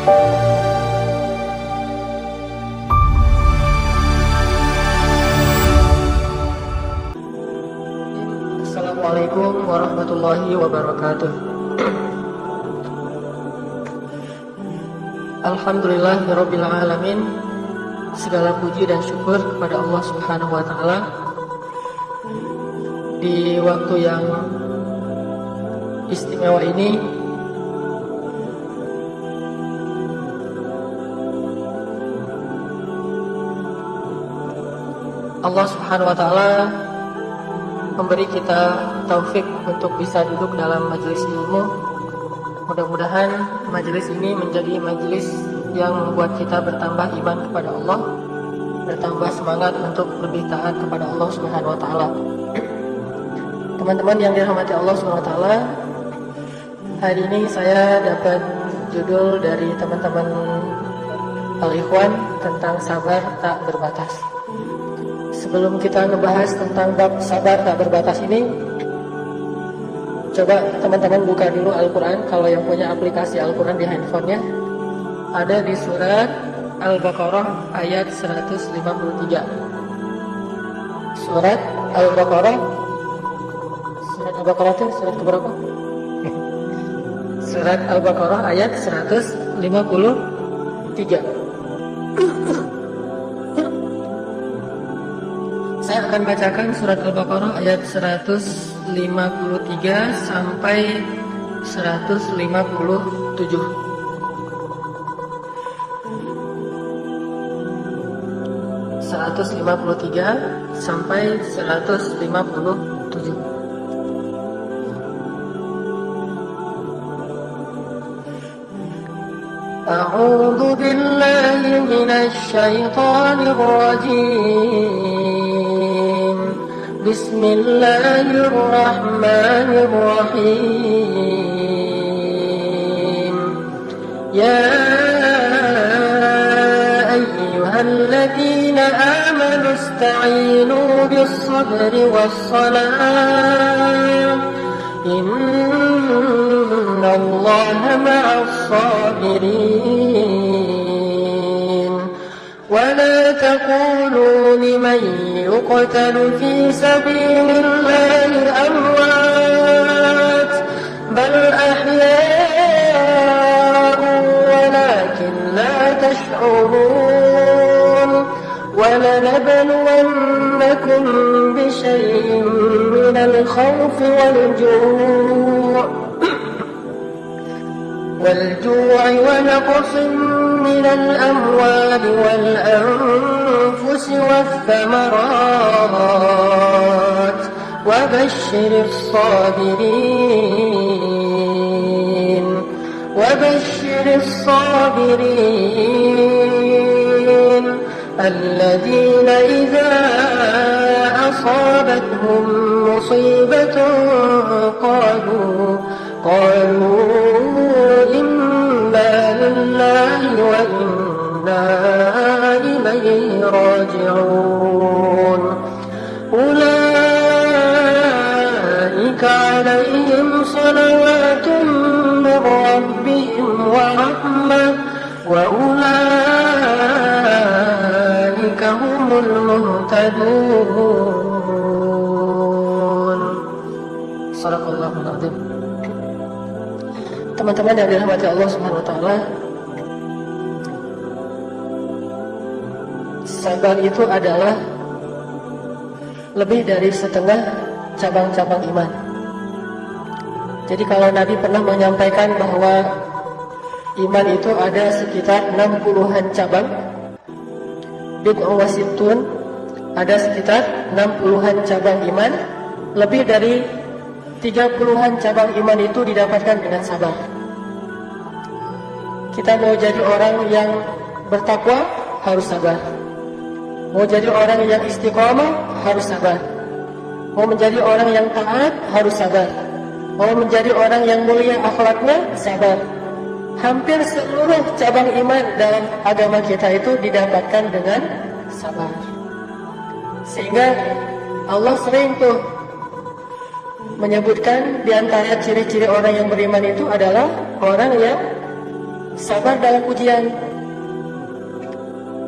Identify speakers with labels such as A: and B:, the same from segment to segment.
A: Assalamualaikum warahmatullahi wabarakatuh. Alhamdulillahirabbil alamin. Segala puji dan syukur kepada Allah Subhanahu wa taala. Di waktu yang istimewa ini Allah Subhanahu wa taala memberi kita taufik untuk bisa duduk dalam majelis ilmu. Mudah-mudahan majelis ini menjadi majelis yang membuat kita bertambah iman kepada Allah, bertambah semangat untuk lebih taat kepada Allah Subhanahu wa taala. Teman-teman yang dirahmati Allah Subhanahu wa taala, hari ini saya dapat judul dari teman-teman Al-Ikhwan tentang sabar tak berbatas. Sebelum kita ngebahas tentang bab sabar tak berbatas ini, coba teman-teman buka dulu Al-Quran. Kalau yang punya aplikasi Al-Quran di handphonenya, ada di surat Al-Baqarah ayat 153. Surat Al-Baqarah, surat Al-Baqarah itu surat keberapa? Surat Al-Baqarah ayat 153. Saya akan bacakan surat Al-Baqarah ayat 153 sampai 157. Sampai 157. A'udzu billahi minasy syaithanir rajim. Bismillahirrahmanirrahim. Ya ayyuhalladzina amanu ista'inu bis-sabri was-salah. Innallaha ma'as-sabirin. ولا تقولوا لمن يقتل في سبيل الله أموات بل أحياء ولكن لا تشعرون ولنبلونكم بشيء من الخوف والجوع ونقص من الأموال والأنفس والثمرات وبشر الصابرين الذين إذا أصابتهم مصيبة قالوا إنا لله وإنا إليه راجعون أولئك عليهم صلوات من ربهم ورحمة وأولئك هم المهتدون. Sadaqallahul Azim. Teman-teman yang dirahmati Allah Subhanahu wa taala, sabar itu adalah lebih dari setengah cabang-cabang iman. Jadi kalau Nabi pernah menyampaikan bahwa iman itu ada sekitar 60-an cabang, bid'ah wasitun, ada sekitar 60-an cabang iman, lebih dari 30-an cabang iman itu didapatkan dengan sabar. Kita mau jadi orang yang bertakwa, harus sabar. Mau jadi orang yang istiqomah, harus sabar. Mau menjadi orang yang taat, harus sabar. Mau menjadi orang yang mulia akhlaknya, sabar. Hampir seluruh cabang iman dalam agama kita itu didapatkan dengan sabar. Sehingga Allah sering tuh menyebutkan di antara ciri-ciri orang yang beriman itu adalah orang yang sabar dalam ujian.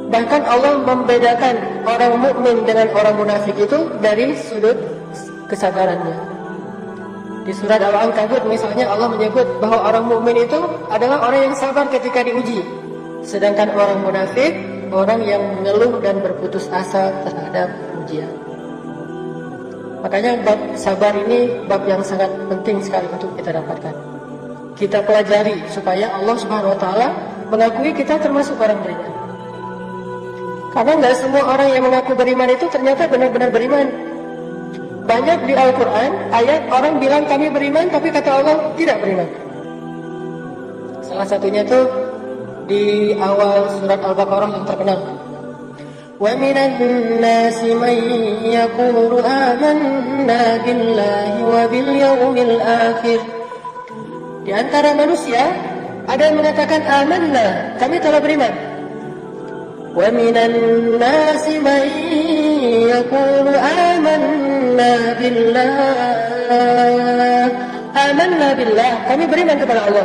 A: Bahkan Allah membedakan orang mukmin dengan orang munafik itu dari sudut kesabarannya. Di surat Al-Ankabut misalnya Allah menyebut bahwa orang mukmin itu adalah orang yang sabar ketika diuji. Sedangkan orang munafik, orang yang mengeluh dan berputus asa terhadap ujian. Makanya bab sabar ini bab yang sangat penting sekali untuk kita dapatkan. Kita pelajari supaya Allah Subhanahu wa taala mengakui kita termasuk orang beriman. Karena nggak semua orang yang mengaku beriman itu ternyata benar-benar beriman. Banyak di Al-Quran ayat orang bilang kami beriman, tapi kata Allah tidak beriman. Salah satunya itu di awal surat Al-Baqarah yang terkenal. Wa minan nasi man yaqulu amanna billahi wa bil yawmil akhir. Di antara manusia ada yang mengatakan amanna, kami telah beriman. Wa minan nasi man yaqulu amanna billah, kami beriman kepada Allah.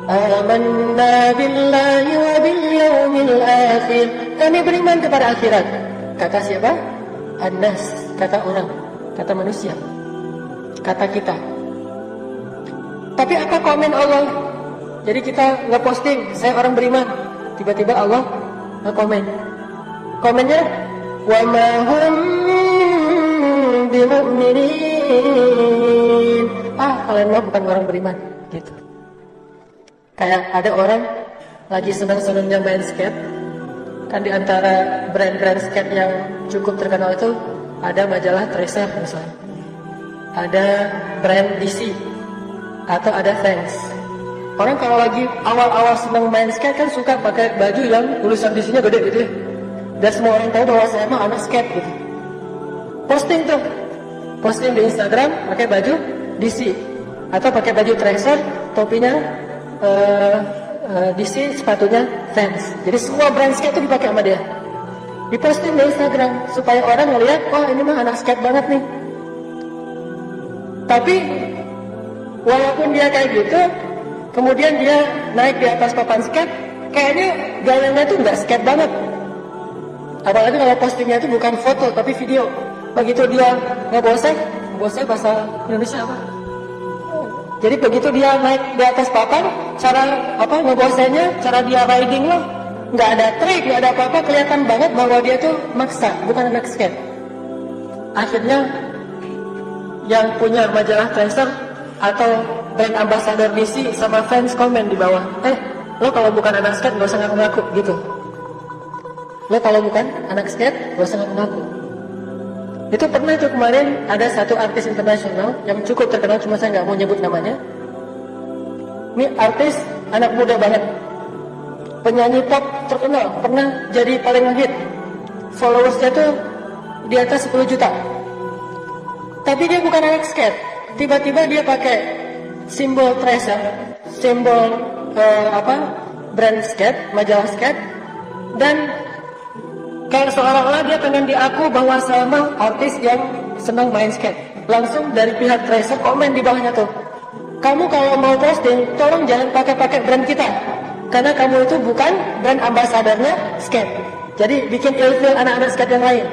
A: Amanna billahi wa bil yawmil akhir, kami beriman kepada akhirat. Kata siapa? An-nas, kata orang, kata manusia, kata kita. Tapi apa komen Allah? Jadi kita nge-posting saya orang beriman, tiba-tiba Allah nge-komen. Komennya wa ma hum bimu'minin. Kalian mah bukan orang beriman, gitu. Kayak ada orang lagi senang-senangnya main skate. Kan di antara brand-brand skate yang cukup terkenal itu ada majalah Tracer misalnya, ada brand DC, atau ada Vans. Orang kalau lagi awal-awal senang main skate kan suka pakai baju yang tulisan DC-nya gede gitu ya. Dan semua orang tahu bahwa saya mah anak skate gitu. Posting di Instagram pakai baju DC, atau pakai baju Tracer, topinya DC, sepatunya Vans. Jadi semua brand skate itu dipakai sama dia. Diposting di Instagram supaya orang ngelihat, wah ini mah anak skate banget nih. Tapi walaupun dia kayak gitu, kemudian dia naik di atas papan skate, kayaknya gayanya tuh nggak skate banget. Apalagi kalau postingnya itu bukan foto tapi video. Begitu dia ngebosek bahasa Indonesia apa? Jadi begitu dia naik di atas papan, cara ngebosennya, cara dia riding loh, nggak ada trik, nggak ada apa-apa, kelihatan banget bahwa dia tuh maksa, bukan anak skate. Akhirnya yang punya majalah Tracer atau brand ambassador DC sama fans komen di bawah, lo kalau bukan anak skate nggak usah ngaku-ngaku gitu. Lo kalau bukan anak skate nggak usah ngaku-ngaku. Itu pernah itu kemarin ada satu artis internasional yang cukup terkenal, cuma saya nggak mau nyebut namanya. Ini artis anak muda banget, penyanyi pop terkenal, pernah jadi paling hit, followersnya tuh di atas 10 juta. Tapi dia bukan anak skate. Tiba-tiba dia pakai simbol Tracer, simbol brand skate, majalah skate, dan kayak seolah-olah dia pengen diaku bahwa sama artis yang senang main skate. Langsung dari pihak Tracer komen di bawahnya tuh, kamu kalau mau posting, tolong jangan pakai brand kita, karena kamu itu bukan brand ambasadornya skate. Jadi bikin ilfil anak-anak skate yang lain.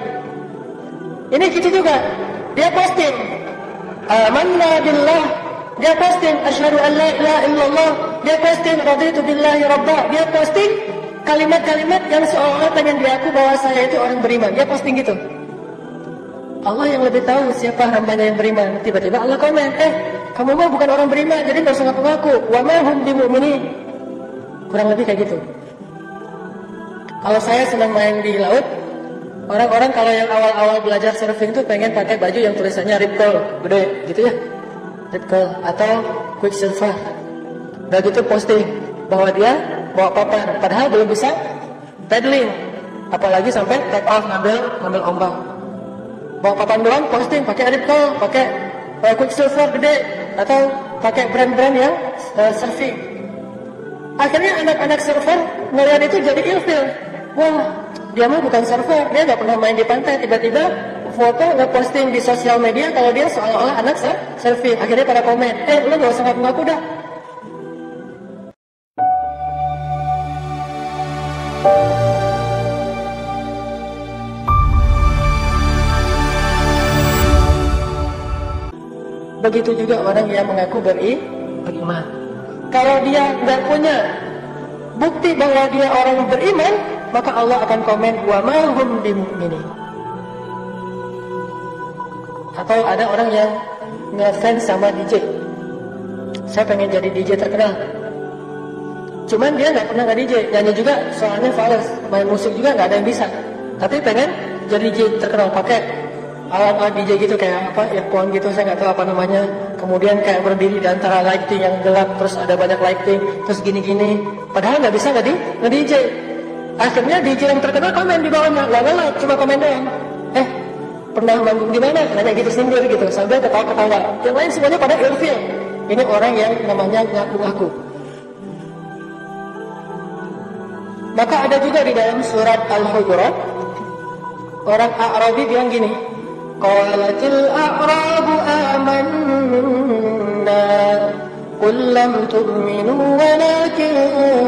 A: Ini gitu juga, dia posting amanna billah, dia posting asyhadu an la ilaha illallah, dia posting raditu billahi rabba, dia posting kalimat-kalimat yang seolah-olah pengen diaku bahwa saya itu orang beriman. Dia posting gitu. Allah yang lebih tahu siapa hambanya yang beriman. Tiba-tiba Allah komen, kamu mah bukan orang beriman, jadi gak usah ngaku-ngaku. Wa ma hum bimu'minin. Kurang lebih kayak gitu. Kalau saya senang main di laut, orang-orang kalau yang awal-awal belajar surfing itu pengen pakai baju yang tulisannya Rip Curl, gede gitu ya, Rip Curl atau Quicksilver. Udah gitu posting bahwa dia bawa papan, padahal belum bisa paddling, apalagi sampai take off ngambil ombak. Bawa papan doang, posting pakai Rip Curl, pakai Quicksilver gede, atau pakai brand-brand yang surfing. Akhirnya anak-anak surfer ngeliat itu jadi ilfil. Wah, dia mah bukan surfer, dia nggak pernah main di pantai. Tiba-tiba foto nge-posting di sosial media kalau dia seolah-olah anak surfing. Akhirnya pada komen, lu nggak usah ngaku-ngaku dah. Begitu juga orang yang mengaku beriman. Kalau dia nggak punya bukti bahwa dia orang beriman, maka Allah akan komen wa ma hum bimu'minin. Atau ada orang yang ngefans sama DJ. Saya pengen jadi DJ terkenal. Cuman dia nggak pernah DJ, nyanyi juga soalnya fals, main musik juga nggak ada yang bisa. Tapi pengen jadi DJ terkenal pakai alat-alat DJ gitu kayak apa, earphone gitu, saya nggak tahu apa namanya. Kemudian kayak berdiri di antara lighting yang gelap, terus ada banyak lighting, terus gini-gini. Padahal nggak bisa nge-DJ. Akhirnya DJ yang terkenal komen di bawahnya, lah cuma komen doang. Pernah manggung di mana? Nanya gitu sendiri gitu, sambil ketawa-ketawa. Yang lain semuanya pada ilfil. Ini orang yang namanya ngaku-ngaku. Maka ada juga di dalam surat Al-Hujurat, orang A'rabi bilang gini, qalatil a'rabu amanna qul lam tu'minu walakin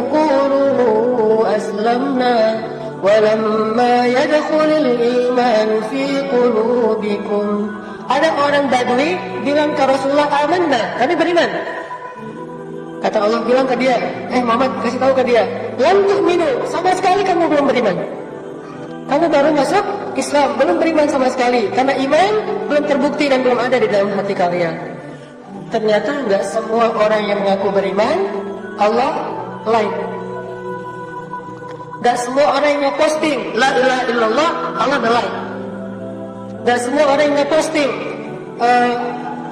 A: qulu aslamna walamma yadkhulul iman fi qulubikum. Ada orang Badui bilang ke Rasulullah, amanna, kami beriman. Kata Allah bilang ke dia, Muhammad kasih tahu ke dia, lam tu'minu, sama sekali kamu belum beriman. Kamu baru masuk Islam, belum beriman sama sekali. Karena iman belum terbukti dan belum ada di dalam hati kalian. Ternyata nggak semua orang yang mengaku beriman Allah like. Nggak semua orang yang posting la ilaha illallah Allah like. Nggak semua orang yang posting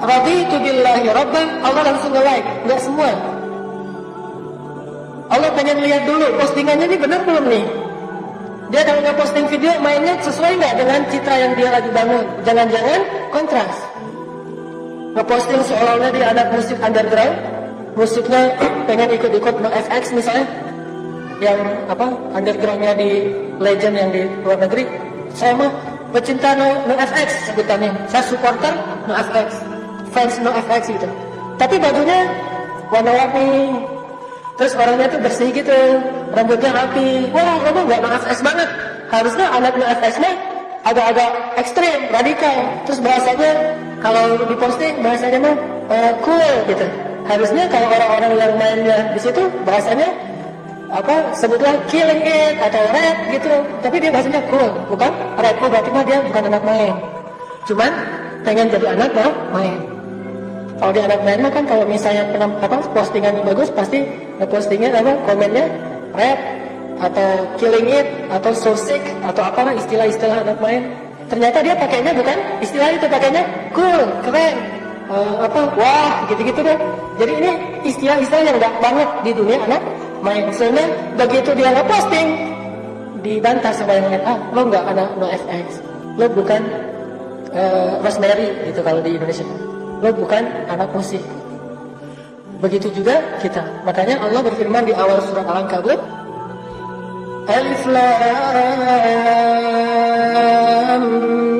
A: raditu billahi rabban Allah langsung like. Nggak semua. Allah pengen lihat dulu postingannya ini benar belum nih. Dia kalau nge-posting video mainnya sesuai nggak dengan citra yang dia lagi bangun. Jangan-jangan kontras. Nge-posting seolah-olah dia anak musik underground, musiknya pengen ikut-ikut NoFX misalnya, yang apa undergroundnya di legend yang di luar negeri. Saya mah pecinta NoFX sebutannya. Saya supporter NoFX, fans NoFX gitu. Tapi bajunya warna-warni. Terus orangnya tuh bersih gitu, rambutnya rapi. Wah, kamu nggak NoFX banget. Harusnya anak NoFX mah agak-agak ekstrem, radikal. Terus bahasanya kalau diposting bahasanya mah cool gitu. Harusnya kalau orang-orang yang mainnya di situ bahasanya apa sebutlah killing it atau rap gitu. Tapi dia bahasanya cool, bukan rap. Berarti mah dia bukan anak main. Cuman pengen jadi anak main. Kalau dia anak main mah kan kalau misalnya postingan bagus pasti postingnya komennya rap atau killing it atau so sick atau apalah istilah-istilah anak main. Ternyata dia pakainya bukan istilah itu, pakainya cool, keren, wah gitu-gitu deh. Jadi ini istilah-istilah yang nggak banget di dunia anak main. Sehingga begitu dia nge-posting dibantah sama yang lain, lo nggak anak NoFX, lo bukan Rosemary gitu kalau di Indonesia. Lo bukan anak musik. Begitu juga kita. Makanya Allah berfirman di awal surat Al-Ankabut, Alif Lam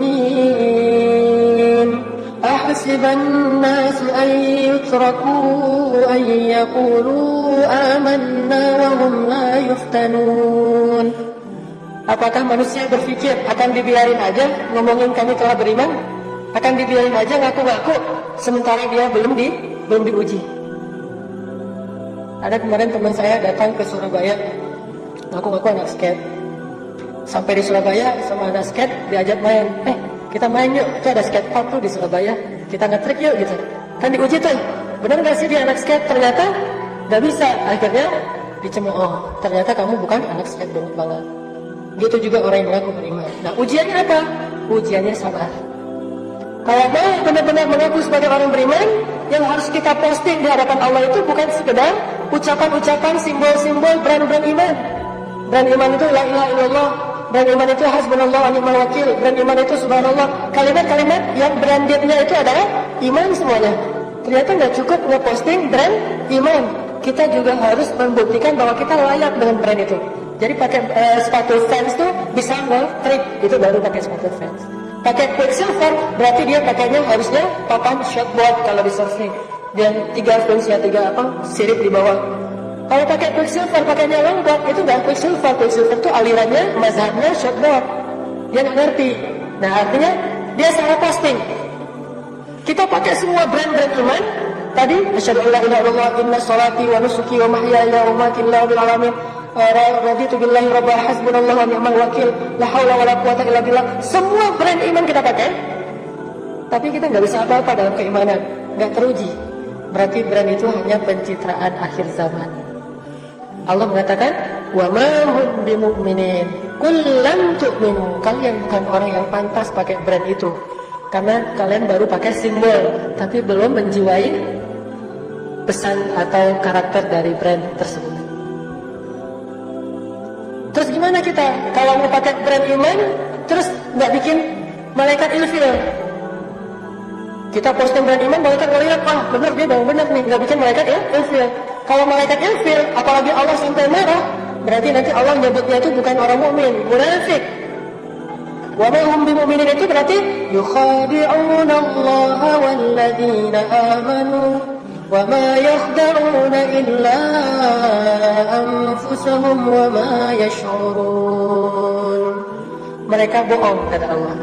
A: Mim Ahasiban nasu an yutraku an yaqulu amanna wa hum la yuftanun. Apakah manusia berpikir akan dibiarin aja ngomongin kami telah beriman? Akan dibiarin aja ngaku-ngaku sementara dia belum diuji. Ada kemarin teman saya datang ke Surabaya, ngaku-ngaku anak skate. Sampai di Surabaya sama anak skate diajak main. Kita main yuk, itu ada skate park tuh di Surabaya. Kita nge-trick yuk gitu. Kan diuji tuh, benar gak sih dia anak skate? Ternyata gak bisa. Akhirnya dicemooh, ternyata kamu bukan anak skate banget. Gitu juga orang yang mengaku beriman. Nah ujiannya apa? Ujiannya sabar. Kalau mau benar-benar mengaku sebagai orang beriman, yang harus kita posting di hadapan Allah itu bukan sekedar ucapan-ucapan, simbol-simbol brand-brand iman. Brand iman itu la ilaha illallah, brand iman itu hasbunallah wa ni'mal wakil, brand iman itu subhanallah. Kalimat-kalimat yang brandednya itu adalah iman semuanya. Ternyata nggak cukup nge-posting brand iman. Kita juga harus membuktikan bahwa kita layak dengan brand itu. Jadi pakai sepatu Vans tuh bisa nge-trip, itu baru pakai sepatu Vans. Pakai Quicksilver berarti dia pakainya harusnya papan shortboard kalau di surfing, dan 3 fungsinya 3 sirip di bawah. Kalau pakai Quicksilver pakainya longboard itu nggak Quicksilver. Quicksilver itu alirannya mazhabnya shortboard. Dia nggak ngerti. Nah artinya dia salah posting. Kita pakai semua brand-brand iman. Tadi, asyhadu an la ilaha illallah, inna sholati wa nusuki wa mahyaya wa mamati lillahi rabbil alamin. Raditu billahi rabban, hasbunallahu wa ni'mal wakil, la haula wala quwata illa billah. Semua brand iman kita pakai. Tapi kita nggak bisa apa-apa dalam keimanan, nggak teruji. Berarti brand itu hanya pencitraan akhir zaman. Allah mengatakan, wa ma hum bimu'minin, qul lam tu'minu. Kalian bukan orang yang pantas pakai brand itu, karena kalian baru pakai simbol, tapi belum menjiwai pesan atau karakter dari brand tersebut. Terus gimana kita kalau mau pakai brand iman, terus nggak bikin malaikat ilfil? Kita posting brand iman, malaikat ngeliat, benar dia memang benar nih, nggak bikin malaikat ilfil. Kalau malaikat ilfil, apalagi Allah sampai marah, berarti nanti Allah nyebutnya itu bukan orang mukmin, munafik. Wa ma hum bimu'minin itu berarti yukhadi'una Allah walladzina amanu wa ma yakhda'una illa anfusahum wa ma yash'urun. Mereka bohong, kata Allah.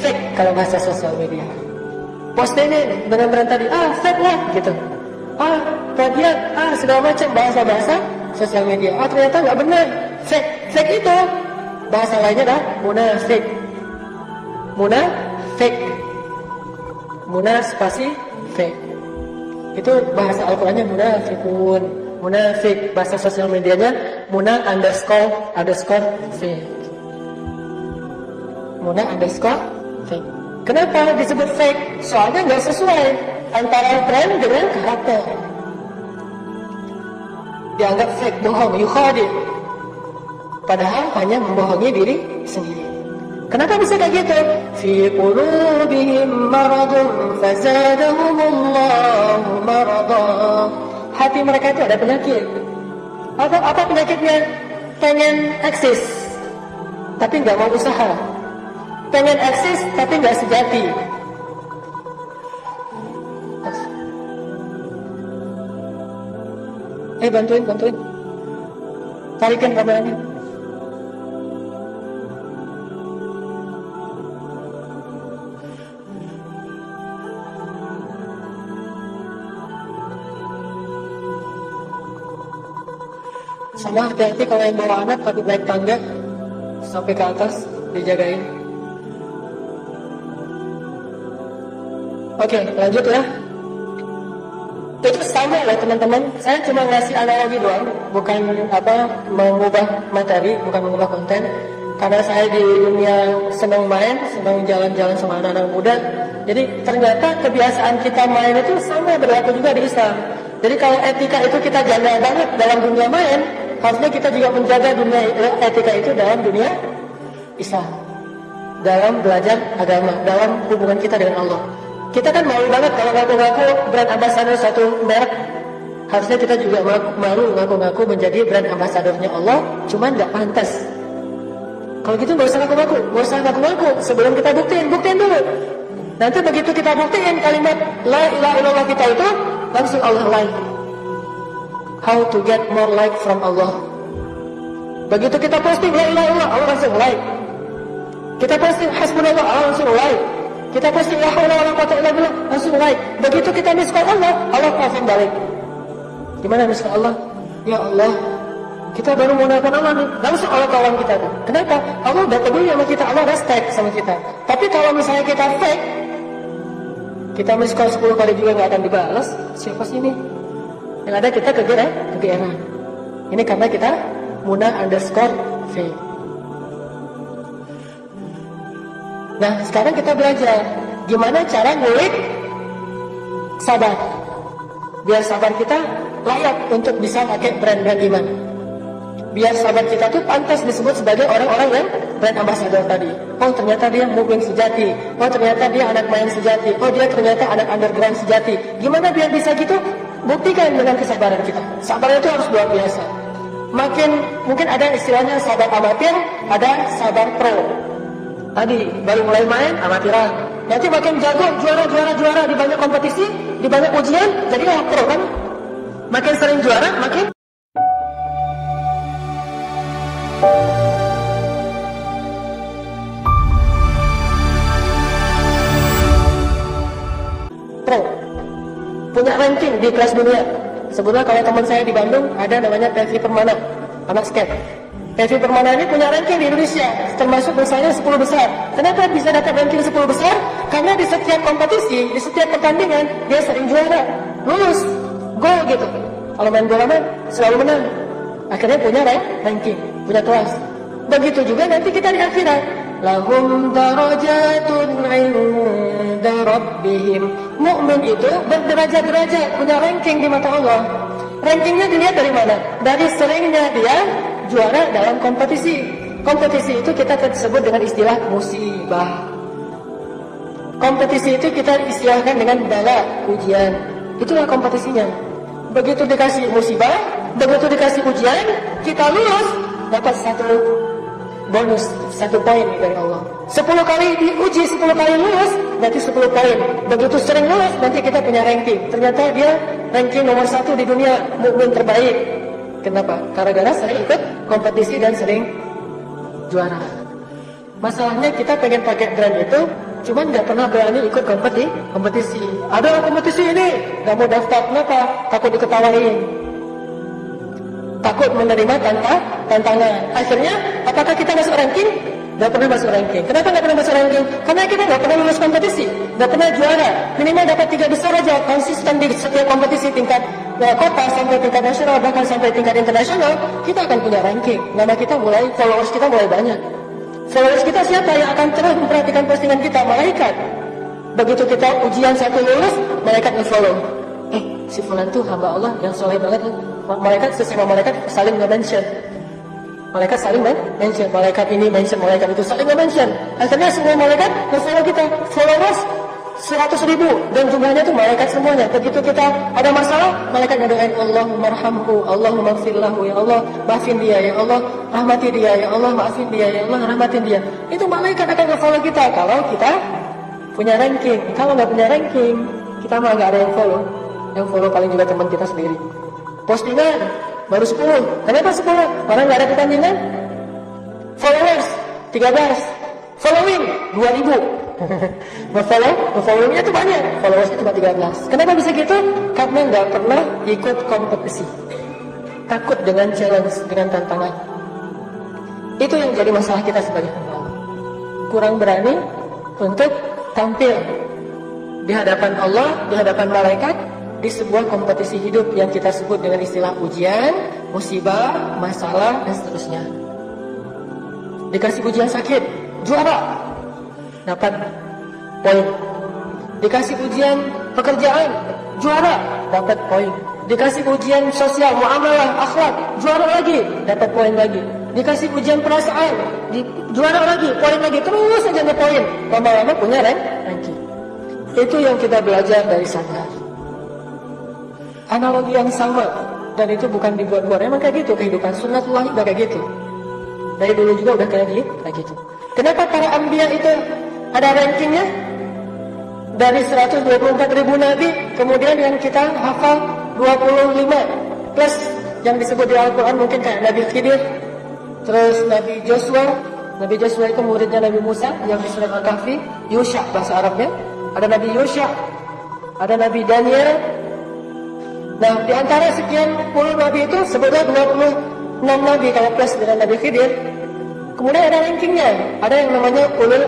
A: Fake kalau bahasa sosial media. Posting ini benar-benar tadi, fake lah gitu. Plagiat, segala macam bahasa-bahasa sosial media. Ternyata nggak benar. Fake itu bahasa lainnya dah munafik. Munafik spasi fake. Itu bahasa Al-Qur'annya munafikun. Munafik, bahasa sosial medianya __fake. Fake. Kenapa disebut fake? Soalnya nggak sesuai antara brand dengan karakter. Dianggap fake, bohong, yukhadi. Padahal hanya membohongi diri sendiri. Kenapa bisa kayak gitu? Fi qulubihim maradun fazadahumullahu marada. Hati mereka itu ada penyakit. Apa penyakitnya? Pengen eksis, tapi nggak mau usaha. Pengen eksis, tapi nggak sejati. Bantuin. Tarikin kameranya. Sama hati-hati kalau yang bawa anak tapi naik tangga sampai ke atas, dijagain. Oke, lanjut ya. Itu sama lah teman-teman. Saya cuma ngasih analogi doang, bukan mengubah materi, bukan mengubah konten. Karena saya di dunia senang main, senang jalan-jalan sama anak-anak muda. Jadi ternyata kebiasaan kita main itu sama berlaku juga di Islam. Jadi kalau etika itu kita jaga banget dalam dunia main, harusnya kita juga menjaga dunia etika itu dalam dunia Islam, dalam belajar agama, dalam hubungan kita dengan Allah. Kita kan malu banget kalau ngaku-ngaku brand ambassador satu merek. Harusnya kita juga malu ngaku-ngaku menjadi brand ambassadornya Allah, cuman nggak pantas. Kalau gitu nggak usah ngaku-ngaku. Sebelum kita buktiin dulu. Nanti begitu kita buktiin kalimat la ilaha illallah kita itu, langsung Allah like. How to get more like from Allah. Begitu kita posting la ilaha illallah, Allah langsung like. Kita posting hasbunallah, Allah langsung like. Kita posting la haula wala quwata illa billah, langsung like. Begitu kita miss call Allah langsung balik. Gimana miss call Allah? Ya Allah, kita baru mau nelfon Allah nih, langsung Allah tolong kita. Kenapa? Allah udah peduli sama kita, Allah respect sama kita. Tapi kalau misalnya kita fake, kita miss call 10 kali juga nggak akan dibalas. Siapa sih ini? Yang ada kita kegeeran. Ini karena kita _fake. Nah, sekarang kita belajar gimana cara ngulik sabar. Biar sabar kita layak untuk bisa pakai brand-brand iman. Biar sabar kita tuh pantas disebut sebagai orang-orang yang brand ambassador tadi. Oh, ternyata dia mukmin sejati. Oh, ternyata dia anak main sejati. Oh, dia ternyata anak underground sejati. Gimana biar bisa gitu? Buktikan dengan kesabaran kita. Sabar itu harus luar biasa. Mungkin ada istilahnya sabar amatir, ada sabar pro. Tadi baru mulai main amatiran, nanti makin jago, juara di banyak kompetisi, di banyak ujian, jadilah pro kan. Makin sering juara, makin ranking di kelas dunia. Sebetulnya kalau teman saya di Bandung ada namanya Pevi Permana, anak skate. Pevi Permana ini punya ranking di Indonesia, termasuk misalnya 10 besar. Kenapa bisa dapat ranking 10 besar? Karena di setiap kompetisi, di setiap pertandingan dia sering juara, lulus, gol gitu. Kalau main bola selalu menang. Akhirnya punya ranking, punya kelas. Begitu juga nanti kita di akhirat. Lahum darajatun 'inda rabbihim. Mukmin itu berderajat-derajat, punya ranking di mata Allah. Rankingnya dilihat dari mana? Dari seringnya dia juara dalam kompetisi. Kompetisi itu kita sebut dengan istilah musibah. Kompetisi itu kita istilahkan dengan bala, ujian. Itulah kompetisinya. Begitu dikasih musibah, begitu dikasih ujian, kita lulus, dapat satu bonus, 1 poin dari Allah. 10 kali diuji, 10 kali lulus, berarti 10 poin. Begitu sering lulus, nanti kita punya ranking. Ternyata dia ranking nomor 1 di dunia, mukmin terbaik. Kenapa? Karena sering ikut kompetisi dan sering juara. Masalahnya kita pengen pakai brand itu, cuman nggak pernah berani ikut kompetisi. Ada kompetisi ini, nggak mau daftar. Kenapa? Takut diketawain, takut menerima tantangan. Akhirnya, apakah kita masuk ranking? Nggak pernah masuk ranking. Kenapa nggak pernah masuk ranking? Karena kita nggak pernah lulus kompetisi, nggak pernah juara. Minimal dapat 3 besar aja, konsisten di setiap kompetisi tingkat kota sampai tingkat nasional, bahkan sampai tingkat internasional, kita akan punya ranking. Nama kita mulai, followers kita mulai banyak. Followers kita siapa yang akan terus memperhatikan postingan kita? Malaikat. Begitu kita ujian 1 lulus, malaikat nge-follow. Si fulan tuh hamba Allah yang soleh banget. Malaikat sesama malaikat saling nge-mention. Malaikat saling mention. Malaikat ini mention, malaikat itu saling nge-mention. Akhirnya semua malaikat nge-follow kita. Followers 100.000 dan jumlahnya tuh malaikat semuanya. Begitu kita ada masalah, malaikat ngedoain, Allahumma arhamhu, Allahumma gfirlahu, ya Allah maafin dia, ya Allah rahmati dia, ya Allah maafin dia, ya Allah rahmatin dia. Itu malaikat akan nge-follow kita kalau kita punya ranking. Kalau nggak punya ranking, kita malah nggak ada yang follow. Yang follow paling juga teman kita sendiri. Postingan baru 10. Kenapa 10? Orang nggak ada pertandingan. Followers 13, following 2000. Followingnya tuh banyak, followersnya cuma 13. Kenapa bisa gitu? Karena nggak pernah ikut kompetisi, takut dengan challenge, dengan tantangan. Itu yang jadi masalah kita sebagai hamba Allah. Kurang berani untuk tampil di hadapan Allah, di hadapan malaikat, di sebuah kompetisi hidup yang kita sebut dengan istilah ujian, musibah, masalah, dan seterusnya. Dikasih ujian sakit, juara, dapat poin. Dikasih ujian pekerjaan, juara, dapat poin. Dikasih ujian sosial, muamalah, akhlak, juara lagi, dapat poin lagi. Dikasih ujian perasaan, juara lagi, poin lagi, terus saja ada poin. Lama-lama punya ranking. Itu yang kita belajar dari sana. Analogi yang sama, dan itu bukan dibuat-buat. Emang kayak gitu kehidupan sunnatullah udah kayak gitu. Dari dulu juga udah kayak gitu. Kenapa para anbiya itu ada rankingnya? Dari 124.000 nabi, kemudian yang kita hafal 25 plus yang disebut di Al-Quran mungkin kayak Nabi Khidir, terus Nabi Joshua. Nabi Joshua itu muridnya Nabi Musa yang di surat Al-Kahfi, Yusha bahasa Arabnya. Ada Nabi Yusha, ada Nabi Daniel. Nah, di antara sekian puluh nabi itu sebutlah 26 nabi kalau plus dengan Nabi Khidir. Kemudian ada rankingnya, ada yang namanya Ulul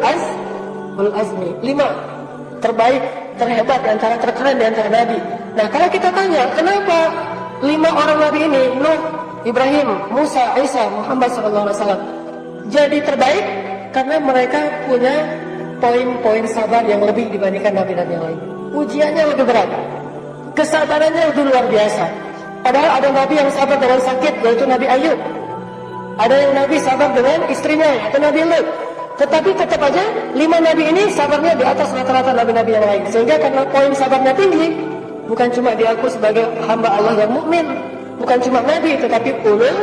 A: Azmi, 5 terbaik, terhebat, di antara terkeren di antara nabi. Nah, kalau kita tanya, kenapa 5 orang nabi ini, Nuh, Ibrahim, Musa, Isa, Muhammad SAW jadi terbaik? Karena mereka punya poin-poin sabar yang lebih dibandingkan nabi-nabi yang lain. Ujiannya lebih berat, kesabarannya lebih luar biasa. Padahal ada nabi yang sabar dengan sakit, yaitu Nabi Ayub. Ada yang nabi sabar dengan istrinya, yaitu Nabi Lut. Tetapi tetap aja 5 nabi ini sabarnya di atas rata-rata nabi-nabi yang lain. Sehingga karena poin sabarnya tinggi, bukan cuma diaku sebagai hamba Allah yang mukmin, bukan cuma nabi, tetapi ulul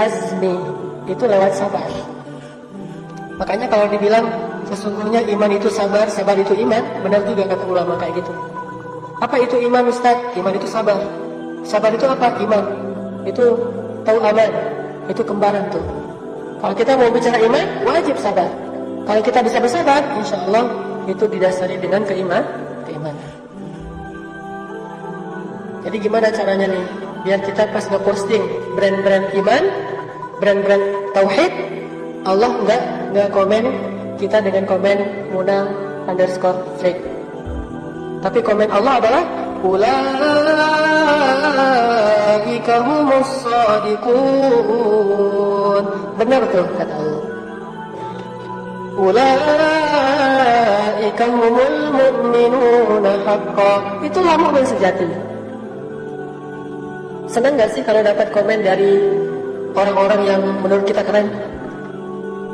A: azmi. Itu lewat sabar. Makanya kalau dibilang sesungguhnya iman itu sabar, sabar itu iman, benar juga kata ulama kayak gitu. Apa itu iman, Ustaz? Iman itu sabar. Sabar itu apa? Iman. Itu tahu aman. Itu kembaran tuh. Kalau kita mau bicara iman, wajib sabar. Kalau kita bisa bersabar, insya Allah itu didasari dengan keimanan. Jadi gimana caranya nih biar kita pas nge-posting brand-brand iman, brand-brand tauhid, Allah nggak komen kita dengan komen Muna_Freak. Tapi komen Allah adalah ulaika humus shadiqun. Benar tuh kata Allah. Ulaika humul mu'minuna haqqan. Itulah mukmin sejati. Senang gak sih kalau dapat komen dari orang-orang yang menurut kita keren?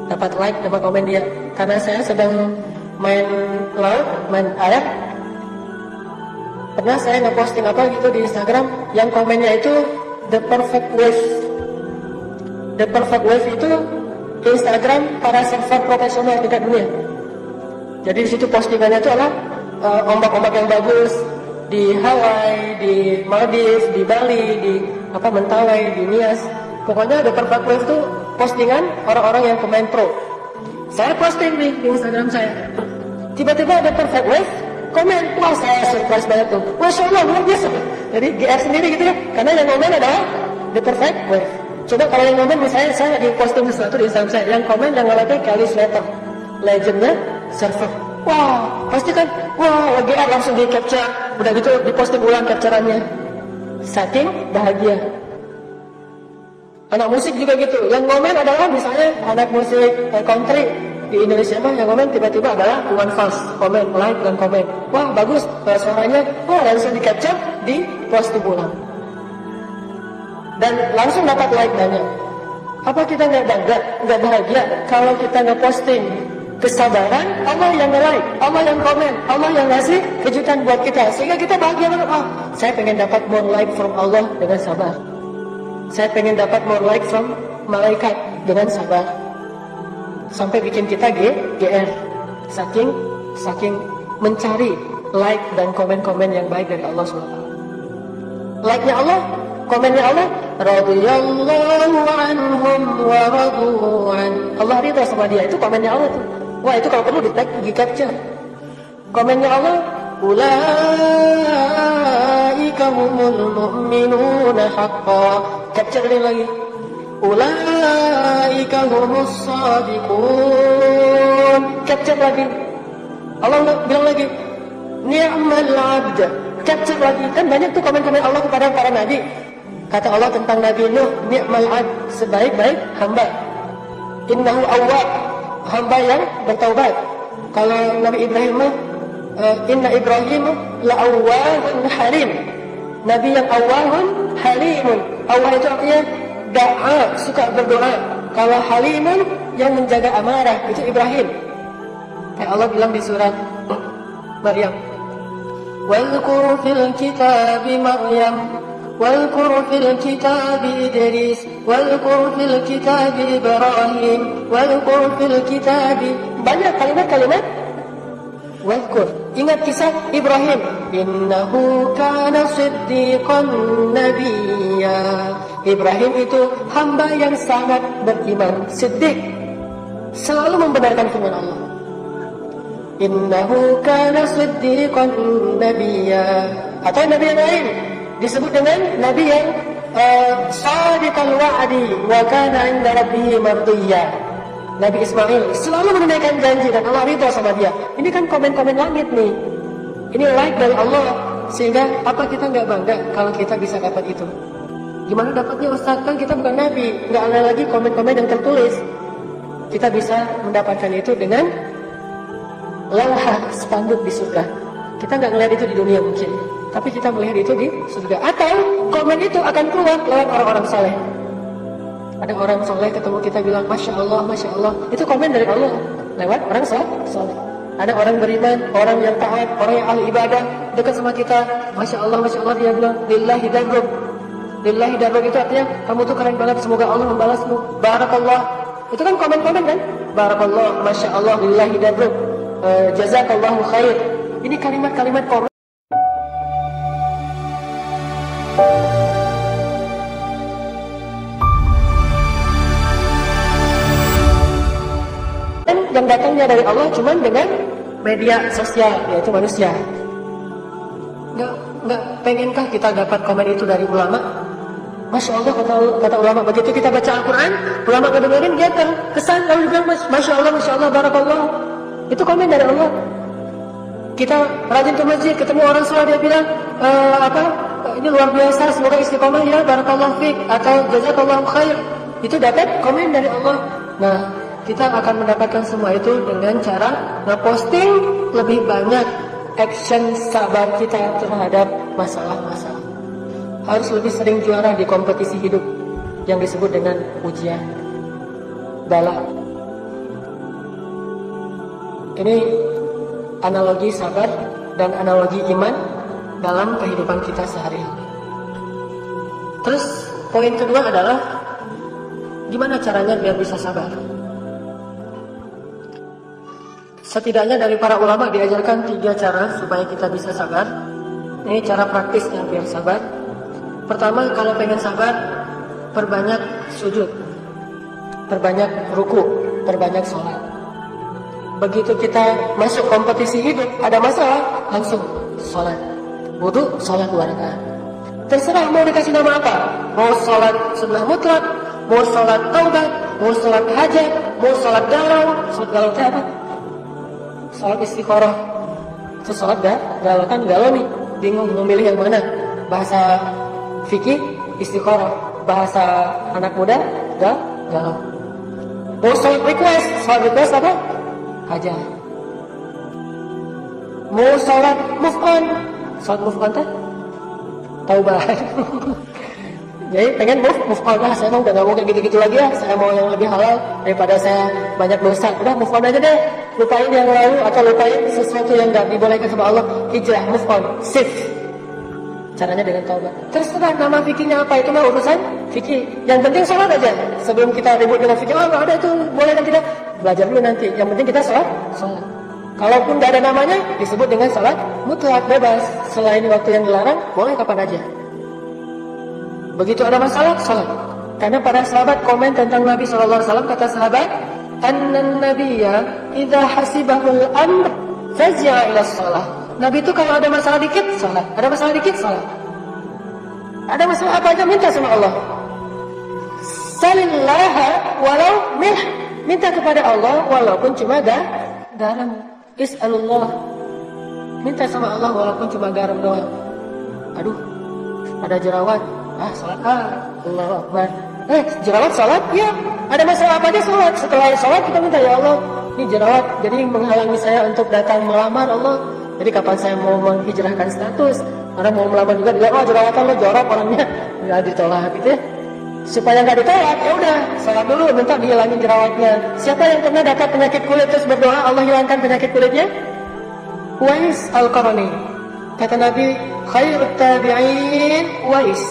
A: Dapat like, dapat komen dia. Karena saya sedang main laut, main air. Pernah saya ngeposting apa gitu di Instagram, yang komennya itu the perfect wave. The perfect wave itu Instagram para surfer profesional tingkat dunia. Jadi di situ postingannya itu adalah ombak-ombak yang bagus di Hawaii, di Maldives, di Bali, di Mentawai, di Nias. Pokoknya the perfect wave itu postingan orang-orang yang pemain pro. Saya posting di Instagram saya. Tiba-tiba ada perfect wave komen, wah saya surprise banget tuh. Masya Allah, luar biasa. Jadi GR sendiri gitu ya. Karena yang komen adalah the perfect wave. Coba kalau yang komen misalnya saya lagi posting sesuatu di Instagram saya, yang komen yang nge-like Kelly Slater, legendnya surfer. Wah, pasti kan, wah GR langsung di capture, udah gitu diposting ulang capturannya. Saking bahagia. Anak musik juga gitu, yang komen adalah misalnya anak musik country di Indonesia mah yang komen tiba-tiba adalah Iwan Fals, komen, like dan komen. Wah bagus suaranya, wah langsung di capture, di posting ulang. Dan langsung dapat like banyak. Apa kita nggak bangga, nggak bahagia kalau kita nge-posting kesabaran, Allah yang nge-like, Allah yang komen, Allah yang ngasih kejutan buat kita, sehingga kita bahagia banget. Oh, saya pengen dapat more like from Allah dengan sabar. Saya pengen dapat more like from malaikat dengan sabar. Sampai bikin kita GR. Saking mencari like dan komen-komen yang baik dari Allah SWT. Like-nya Allah, komennya Allah, radhiyallahu anhum wa radu'an. Allah ridha sama dia, itu komennya Allah tuh. Wah itu kalau perlu di-tag, di-capture. Komennya Allah, ulaika humul mu'minuna haqqan. Capture ini lagi. Ulaika humus shadiqun. Capture lagi. Allah bilang lagi, ni'mal 'abd. Capture lagi. Kan banyak tuh komen-komen Allah kepada para nabi. Kata Allah tentang Nabi Nuh, ni'mal 'abd, sebaik-baik hamba. Innahu awwab, hamba yang bertaubat. Kalau Nabi Ibrahim inna Ibrahim la'awwahun halim. Nabi yang awwahun halimun. Awwah itu artinya da'a, suka berdoa. Kalau halimun yang menjaga amarah, itu Ibrahim. Kayak Allah bilang di surat Maryam, Wadhkur fil kitabi Maryam, Wadhkur fil kitabi Idris, Wadhkur fil kitabi Ibrahim, Wadhkur fil kitabi. Banyak kalimat-kalimat Wadhkur. Ingat kisah Ibrahim. Innahu kana siddiqan nabiyya. Ibrahim itu hamba yang sangat beriman, siddiq, selalu membenarkan firman Allah. Innahu kana siddiqan nabiyya. Atau nabi yang lain disebut dengan nabi yang sadiqal wa'di wa kana 'inda rabbih mardiyya. Nabi Ismail selalu menunaikan janji dan Allah ridha sama dia. Ini kan komen-komen langit nih. Ini like dari Allah. Sehingga apa kita nggak bangga kalau kita bisa dapat itu? Gimana dapatnya Ustaz? Kan kita bukan Nabi. Nggak ada lagi komen-komen yang tertulis. Kita bisa mendapatkan itu dengan lauhah spanduk di surga. Kita nggak ngelihat itu di dunia mungkin, tapi kita melihat itu di surga. Atau komen itu akan keluar lewat orang-orang saleh. Ada orang soleh ketemu kita bilang Masya Allah, Masya Allah. Itu komen dari Allah lewat orang soleh. Ada orang beriman, orang yang taat, orang yang ahli ibadah dekat sama kita. Masya Allah, Masya Allah, dia bilang lillahi darruk. Lillahi darruk itu artinya kamu tuh keren banget, semoga Allah membalasmu. Barakallah. Itu kan komen-komen kan? Barakallah, Masya Allah, lillahi darruk. Jazakallahu khair. Ini kalimat-kalimat komen yang datangnya dari Allah cuman dengan media sosial, yaitu manusia. nggak pengenkah kita dapat komen itu dari ulama? Masya Allah, kata ulama, begitu kita baca Al-Quran, ulama kedengerin dia terkesan, lalu bilang Masya Allah, Barakallah. Itu komen dari Allah. Kita rajin ke masjid, ketemu orang sholat, dia bilang ini luar biasa, semoga istiqomah ya, Barakallah fiqh, atau Jazakallahu khair. Itu dapat komen dari Allah. Nah, kita akan mendapatkan semua itu dengan cara nge-posting lebih banyak action sabar kita terhadap masalah-masalah. Harus lebih sering juara di kompetisi hidup yang disebut dengan ujian, bala. Ini analogi sabar dan analogi iman dalam kehidupan kita sehari-hari. Terus poin kedua adalah gimana caranya biar bisa sabar. Setidaknya dari para ulama diajarkan 3 cara supaya kita bisa sabar. Ini cara praktisnya biar sabar. Pertama, kalau pengen sabar, perbanyak sujud, perbanyak ruku, perbanyak sholat. Begitu kita masuk kompetisi hidup, ada masalah, langsung sholat. Wudu, sholat 2 rakaat. Terserah mau dikasih nama apa. Mau sholat sunnah mutlak, mau sholat taubat, mau sholat hajat, mau sholat galau. Sholat galau itu apa? Sholat istikharah. Itu sholat galau kan galau nih, bingung mau milih yang mana. Bahasa fikih istikharah, bahasa anak muda galau. Mau sholat request apa? Hajat. Mau sholat move on teh taubat. Jadi pengen move on lah, saya mau udah gak mau kayak gitu-gitu lagi ya, saya mau yang lebih halal daripada saya banyak dosa. Udah move on aja deh, lupain yang lalu atau lupain sesuatu yang gak dibolehkan sama Allah. Hijrah, move on, shift. Caranya dengan taubat. Terserah nama fikihnya apa, itu mah urusan fikih. Yang penting sholat aja. Sebelum kita ribut dengan fikih, ada itu boleh dan tidak, belajar dulu nanti. Yang penting kita sholat. Kalaupun tidak ada namanya, disebut dengan sholat mutlak, bebas. Selain waktu yang dilarang, boleh kapan aja. Begitu ada masalah, sholat. Karena para sahabat komen tentang Nabi SAW, kata sahabat, Annan nabiyya idha hasibahul amr faz'a ila sholat. Nabi itu kalau ada masalah dikit, sholat. Ada masalah dikit, sholat. Ada masalah apa aja, minta sama Allah. Salillaha walau milh. Minta kepada Allah walaupun cuma garam. Is'alullah. Minta sama Allah walaupun cuma garam doang. Aduh, ada jerawat. Sholat. Allahu Akbar. Jerawat sholat? Ya. Ada masalah apa aja sholat. Setelah sholat kita minta, ya Allah, ini jerawat jadi menghalangi saya untuk datang melamar Allah. Jadi kapan saya mau menghijrahkan status, orang mau melamar juga dia, jerawatan lo jorok orangnya, nggak ditolak gitu ya. Supaya nggak ditolak, ya udah sholat dulu, minta dihilangin jerawatnya. Siapa yang pernah dapat penyakit kulit terus berdoa Allah hilangkan penyakit kulitnya? Uwais Al-Qarani. Kata Nabi, khairut tabi'in Uwais.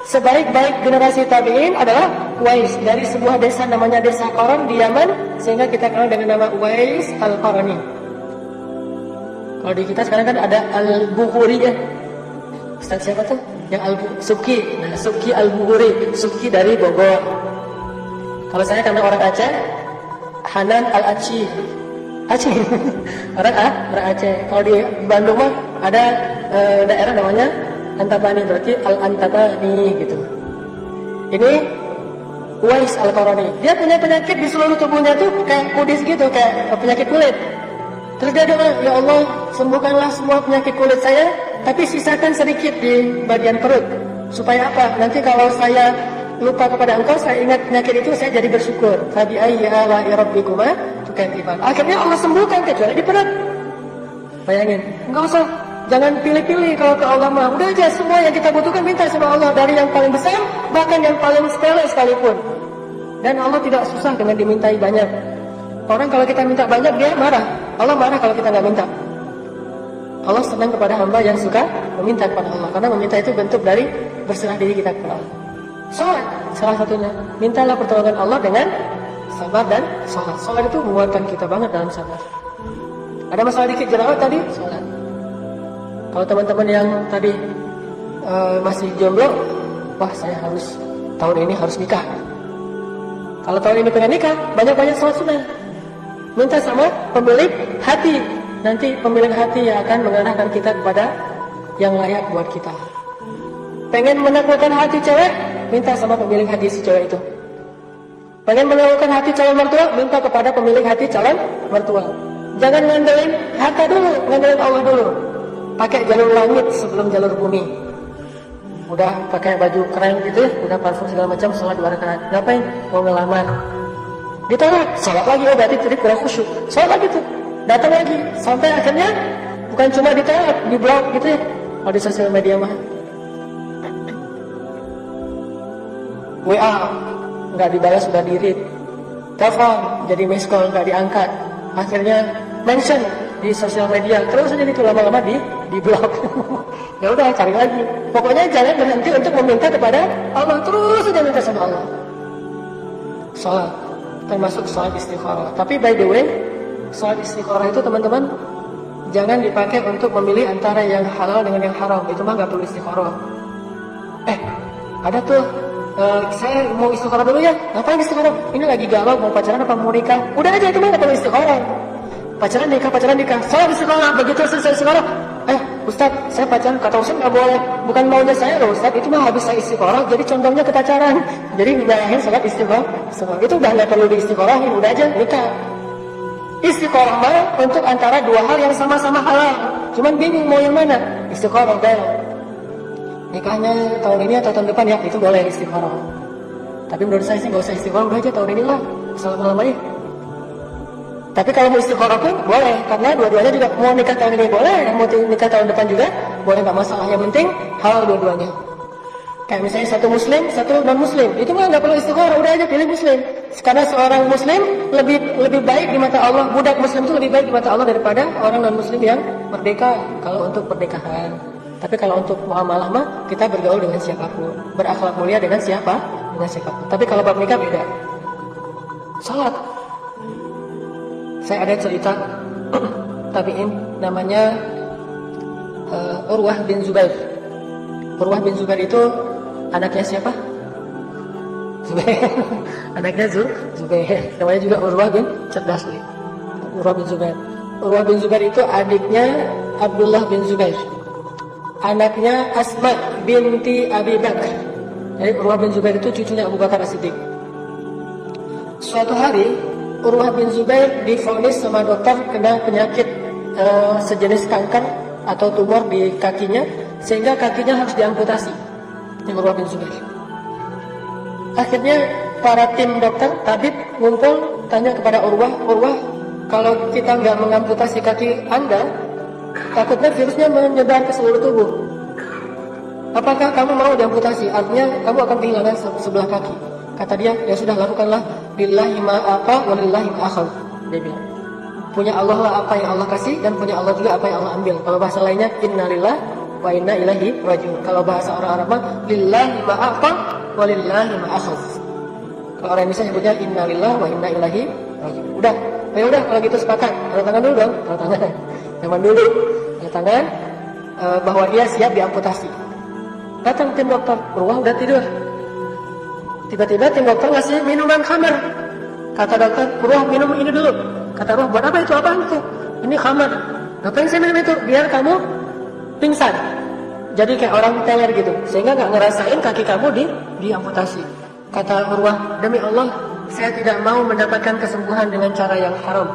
A: Sebaik-baik generasi tabi'in adalah Uwais, dari sebuah desa namanya Desa Qaran di Yaman, sehingga kita kenal dengan nama Uwais Al-Qarani. Kalau di kita sekarang kan ada Al-Bukhari ya. Ustaz siapa tuh? Yang Subki. Nah, Subki Al-Bukhari, Subki dari Bogor. Kalau saya karena orang Aceh, Hanan Al-Aceh. Aceh. orang Aceh. Kalau di Bandung mah ada daerah namanya Antabani, berarti Al-Antabani gitu. Ini Uwais Al-Qarani. Dia punya penyakit di seluruh tubuhnya tuh kayak kudis gitu, kayak penyakit kulit. Terus dia doa, ya Allah, sembuhkanlah semua penyakit kulit saya, tapi sisakan sedikit di bagian perut. Supaya apa? Nanti kalau saya lupa kepada Engkau, saya ingat penyakit itu, saya jadi bersyukur. Fabi ayyi ala'i rabbikuma tukadziban. Akhirnya Allah sembuhkan kecuali di perut. Bayangin, enggak usah, jangan pilih-pilih kalau ke Allah mah. Udah aja semua yang kita butuhkan minta sama Allah, dari yang paling besar bahkan yang paling sepele sekalipun. Dan Allah tidak susah dengan dimintai banyak. Orang kalau kita minta banyak dia marah. Allah marah kalau kita nggak minta. Allah senang kepada hamba yang suka meminta kepada Allah, karena meminta itu bentuk dari berserah diri kita kepada Allah. Sholat salah satunya. Mintalah pertolongan Allah dengan sabar dan sholat. Sholat itu menguatkan kita banget dalam sabar. Ada masalah dikit jerawat tadi, sholat. Kalau teman-teman yang tadi masih jomblo, wah saya harus tahun ini harus nikah. Kalau tahun ini pengen nikah, banyak-banyak sholat sunnah. Minta sama pemilik hati. Nanti pemilik hati yang akan mengarahkan kita kepada yang layak buat kita. Pengen menaklukkan hati cewek, minta sama pemilik hati si cewek itu. Pengen menaklukkan hati calon mertua, minta kepada pemilik hati calon mertua. Jangan ngandelin harta dulu, ngandelin Allah dulu. Pakai jalur langit sebelum jalur bumi. Udah pakai baju keren gitu, udah parfum segala macam, sholat 2 rakaat. Ngapain? Mau ngelamar. Ditolak, sholat lagi, oh berarti tadi kurang khusyuk. Sholat lagi tuh, datang lagi, sampai akhirnya bukan cuma ditolak, di blog gitu ya. Kalau di sosial media mah. WA nggak dibalas, sudah di-read. Telepon jadi miss call, nggak diangkat. Akhirnya mention di sosial media, terus aja itu lama-lama di blog. Ya udah, cari lagi. Pokoknya jangan berhenti untuk meminta kepada Allah, terus aja minta sama Allah. Sholat, termasuk sholat istikharah. Tapi by the way, sholat istikharah itu teman-teman jangan dipakai untuk memilih antara yang halal dengan yang haram. Itu mah nggak perlu istikharah. Ada tuh, saya mau istikharah dulu ya. Ngapain istikharah? Ini lagi galau, mau pacaran apa mau nikah? Udah aja, itu mah nggak perlu istikharah. Pacaran nikah, sholat istikharah. Begitu selesai istikharah, Ustaz, saya pacaran, kata Ustaz nggak boleh. Bukan maunya saya loh Ustaz, itu mah habis saya istikharah, jadi condongnya ke pacaran. Jadi nyalahin sholat istikharah. Itu udah nggak perlu diistikharahin, udah aja nikah. Istikharah mah untuk antara dua hal yang sama-sama halal. Cuman bingung mau yang mana. Istikharah udah. Nikahnya tahun ini atau tahun depan ya, itu boleh istikharah. Tapi menurut saya sih nggak usah istikharah, udah aja tahun ini lah. Assalamualaikum. Tapi kalau mau istikharah pun boleh, karena dua-duanya juga mau nikah tahun ini boleh, mau nikah tahun depan juga boleh, nggak masalah. Yang penting halal dua-duanya. Kayak misalnya satu muslim, satu non muslim, itu mah nggak perlu istikharah, udah aja pilih muslim. Karena seorang muslim lebih baik di mata Allah, budak muslim itu lebih baik di mata Allah daripada orang non muslim yang merdeka kalau untuk pernikahan. Tapi kalau untuk muamalah mah kita bergaul dengan siapapun, berakhlak mulia dengan siapapun. Tapi kalau bab nikah beda. Salat. Saya ada cerita tabi'in namanya Urwah bin Zubair. Urwah bin Zubair itu anaknya siapa? Zubair. Anaknya Zubair. Namanya juga Urwah bin cerdas nih. Urwah bin Zubair. Urwah bin Zubair itu adiknya Abdullah bin Zubair. Anaknya Asma binti Abi Bakar. Jadi Urwah bin Zubair itu cucunya Abu Bakar As-Siddiq. Suatu hari Urwah bin Zubair divonis sama dokter kena penyakit sejenis kanker atau tumor di kakinya, sehingga kakinya harus diamputasi. Yang Urwah bin Zubair. Akhirnya para tim dokter, tabib ngumpul tanya kepada Urwah, kalau kita nggak mengamputasi kaki Anda, takutnya virusnya menyebar ke seluruh tubuh. Apakah kamu mau diamputasi? Artinya kamu akan kehilangan sebelah kaki. Kata dia, ya sudah, lakukanlah. Lillahi ma'ata walillahi ma'akhal. Dia bilang, punya Allah lah apa yang Allah kasih, dan punya Allah juga apa yang Allah ambil. Kalau bahasa lainnya, innalillah wa inna ilaihi raji'un. Kalau bahasa orang Arab mah, lillahi ma'ata walillahi ma'akhal. Kalau orang Indonesia nyebutnya innalillah wa inna ilaihi raji'un. Udah, ya udah, kalau gitu sepakat. Tanda tangan dulu dong, tanda tangan. Zaman dulu, tanda tangan bahwa dia siap diamputasi. Datang tim dokter, Urwah udah tidur. Tiba-tiba tim dokter ngasih minuman khamar. Kata dokter, Urwah minum ini dulu. Kata Urwah, buat apa itu? Apaan itu? Ini khamar. Ngapain saya minum itu? Biar kamu pingsan. Jadi kayak orang teler gitu. Sehingga gak ngerasain kaki kamu diamputasi. Kata Urwah, demi Allah, saya tidak mau mendapatkan kesembuhan dengan cara yang haram.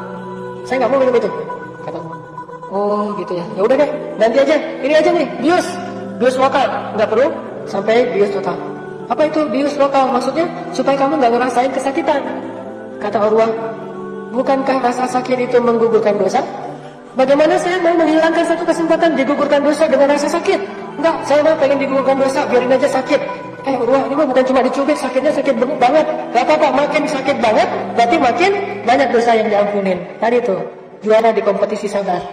A: Saya gak mau minum itu. Kata Urwah. Oh gitu ya. Ya udah deh, ganti aja. Ini aja nih, bius lokal. Gak perlu sampai bius total. Apa itu bius lokal? Maksudnya supaya kamu nggak ngerasain kesakitan. Kata Urwah, bukankah rasa sakit itu menggugurkan dosa? Bagaimana saya mau menghilangkan satu kesempatan digugurkan dosa dengan rasa sakit? Enggak, saya mau pengen digugurkan dosa, biarin aja sakit. Urwah, ini mah bukan cuma dicubit, sakitnya sakit banget. Gak apa-apa, makin sakit banget, berarti makin banyak dosa yang diampunin. Tadi tuh, juara di kompetisi sabar.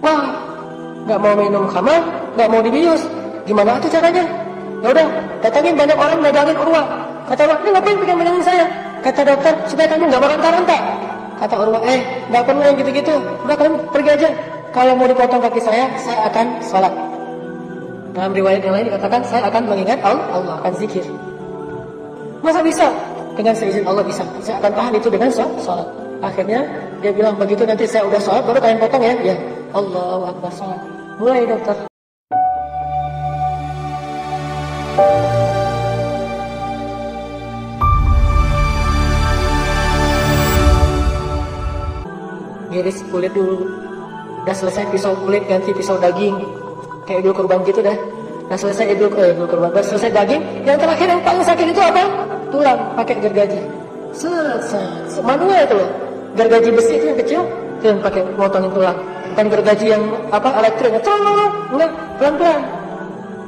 A: Wah, nggak mau minum khamar, nggak mau dibius. Gimana tuh caranya? Ya udah, datangin banyak orang megangin Urwah. Kata Urwah, ini ngapain pegang-pegangin saya? Kata dokter, supaya kamu nggak meronta-ronta. Kata Urwah, nggak perlu yang gitu-gitu. Udah, kalian pergi aja. Kalau mau dipotong kaki saya akan sholat. Dalam riwayat yang lain dikatakan, saya akan mengingat Allah, akan zikir. Masa bisa? Dengan seizin Allah bisa. Saya akan tahan itu dengan sholat. Akhirnya dia bilang, begitu nanti saya udah sholat, baru kalian potong ya. Ya, Allahu Akbar, sholat. Mulai dokter. Ngiris kulit dulu. Udah selesai pisau kulit, ganti pisau daging. Kayak idul kurban gitu dah. Udah selesai idul kurban, udah selesai daging. Yang terakhir yang paling sakit itu apa? Tulang, pakai gergaji. Selesai. Manual itu loh. Gergaji besi itu yang kecil, itu yang pakai motongin tulang. Bukan gergaji yang elektrik. Enggak, pelan-pelan.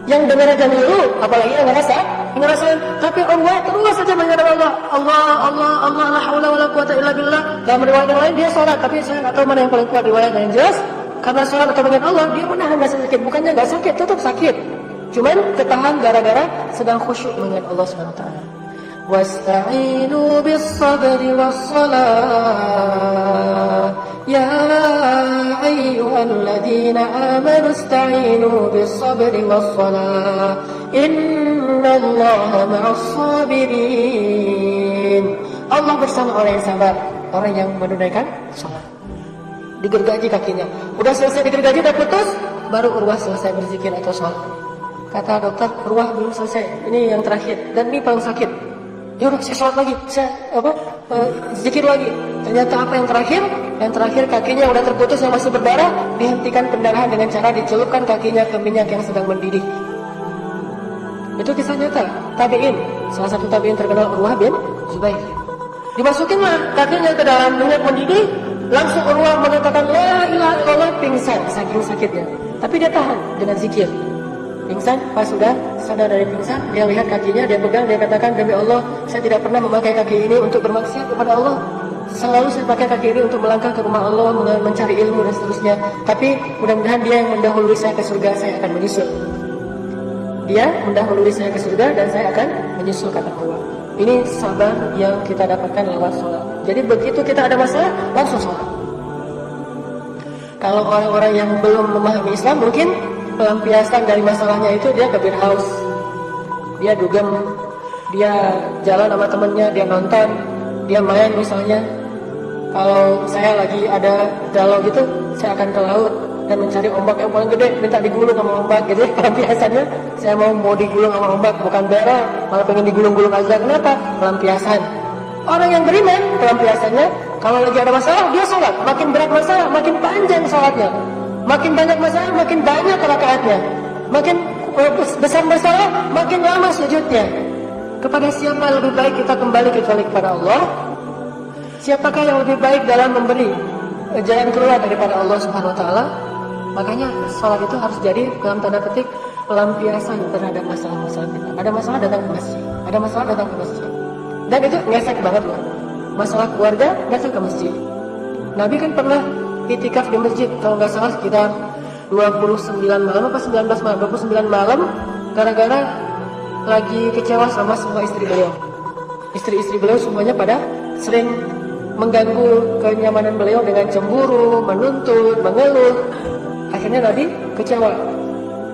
A: Yang dengar aja dulu, apalagi yang ngerasain. Tapi Allah terus saja menghadap Allah. Allah, la haula wala quwata illa billah. Dalam riwayat yang lain dia sholat, tapi saya nggak tahu mana yang paling kuat riwayat yang jelas. Karena sholat atau dengan Allah, dia menahan rasa sakit. Bukannya nggak sakit, tetap sakit. Cuman ketahan gara-gara sedang khusyuk mengingat Allah Subhanahu wa taala. Wasta'inu bis-sabri was-salah. Ya ayyuhalladzina amanu ista'inu bis-sabri was-salah. Innallaha ma'as-sabirin. Allah bersama orang yang sabar, orang yang menunaikan salat. Digergaji kakinya. Udah selesai digergaji, udah putus, baru Urwah selesai berzikir atau sholat. Kata dokter, Urwah belum selesai. Ini yang terakhir dan ini paling sakit. Ya udah, saya sholat lagi, saya zikir lagi. Ternyata apa yang terakhir? Yang terakhir kakinya udah terputus yang masih berdarah, dihentikan pendarahan dengan cara dicelupkan kakinya ke minyak yang sedang mendidih. Itu kisah nyata. Tabi'in, salah satu tabi'in terkenal Urwah bin Zubair. Dimasukinlah kakinya ke dalam minyak mendidih. Langsung Urwah mengatakan la ilaha illallah, pingsan saking sakitnya. Tapi dia tahan dengan zikir. Pingsan, pas sudah sadar dari pingsan, dia lihat kakinya, dia pegang, dia katakan, demi Allah, saya tidak pernah memakai kaki ini untuk bermaksiat kepada Allah. Selalu saya pakai kaki ini untuk melangkah ke rumah Allah, mencari ilmu dan seterusnya. Tapi mudah-mudahan dia yang mendahului saya ke surga, saya akan menyusul. Dia mendahului saya ke surga dan saya akan menyusul, kata Allah. Ini sabar yang kita dapatkan lewat sholat. Jadi begitu kita ada masalah, langsung sholat. Kalau orang-orang yang belum memahami Islam, mungkin pelampiasan dari masalahnya itu dia ke beer house, dia dugem, dia jalan sama temennya, dia nonton, dia main misalnya. Kalau saya lagi ada galau gitu, saya akan ke laut dan mencari ombak yang paling gede, minta digulung sama ombak gitu. Pelampiasannya saya mau digulung sama ombak, bukan berak, malah pengen digulung-gulung aja. Kenapa? Pelampiasan. Orang yang beriman, pelampiasannya kalau lagi ada masalah dia sholat. Makin berat masalah, makin panjang sholatnya. Makin banyak masalah, makin banyak rakaatnya. Makin besar masalah, makin lama sujudnya. Kepada siapa yang lebih baik kita kembali kecuali kepada Allah? Siapakah yang lebih baik dalam memberi jalan keluar daripada Allah Subhanahu wa taala? Makanya sholat itu harus jadi dalam tanda petik pelampiasan terhadap masalah-masalah kita. Ada masalah, datang ke masjid. Ada masalah, datang ke masjid. Dan itu ngesek banget loh. Masalah keluarga, datang ke masjid. Nabi kan pernah itikaf di masjid, kalau nggak salah sekitar 29 malam apa 19 malam, 29 malam, gara-gara lagi kecewa sama semua istri beliau. Istri-istri beliau semuanya pada sering mengganggu kenyamanan beliau dengan cemburu, menuntut, mengeluh. Akhirnya Nabi kecewa.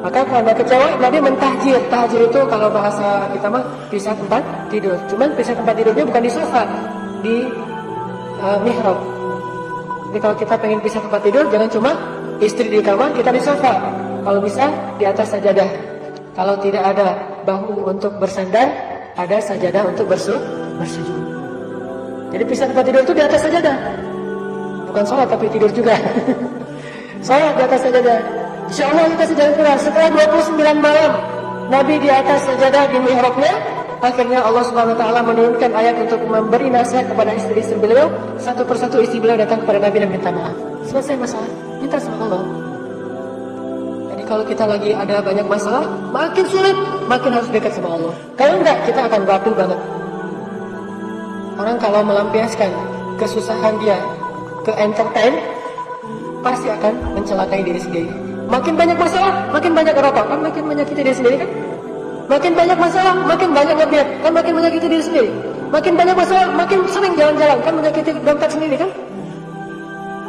A: Maka karena kecewa, Nabi mentahjir. Tahjir itu kalau bahasa kita mah pisah tempat tidur. Cuman pisah tempat tidurnya bukan di sofa, di mihrab. Jadi kalau kita pengen pisah tempat tidur, jangan cuma istri di kamar, kita di sofa. Kalau bisa di atas sajadah. Kalau tidak ada bahu untuk bersandar, ada sajadah untuk bersujud. Jadi pisah tempat tidur itu di atas sajadah. Bukan sholat tapi tidur juga. Sholat di atas sajadah. Insya Allah kita sejalan keluar. Setelah 29 malam Nabi di atas sajadah di mihrabnya, akhirnya Allah Subhanahu wa taala menurunkan ayat untuk memberi nasihat kepada istri-istri beliau. Satu persatu istri beliau datang kepada Nabi dan minta maaf. Selesai masalah, minta sama Allah. Jadi kalau kita lagi ada banyak masalah, makin sulit, makin harus dekat sama Allah. Kalau enggak, kita akan batu banget. Orang kalau melampiaskan kesusahan dia ke entertain, pasti akan mencelakai diri sendiri. Makin banyak masalah, makin banyak rokok, kan makin menyakiti diri sendiri kan? Makin banyak masalah, makin banyak ngebiat, kan makin menyakiti diri sendiri. Makin banyak masalah, makin sering jalan-jalan, kan menyakiti dompet sendiri kan?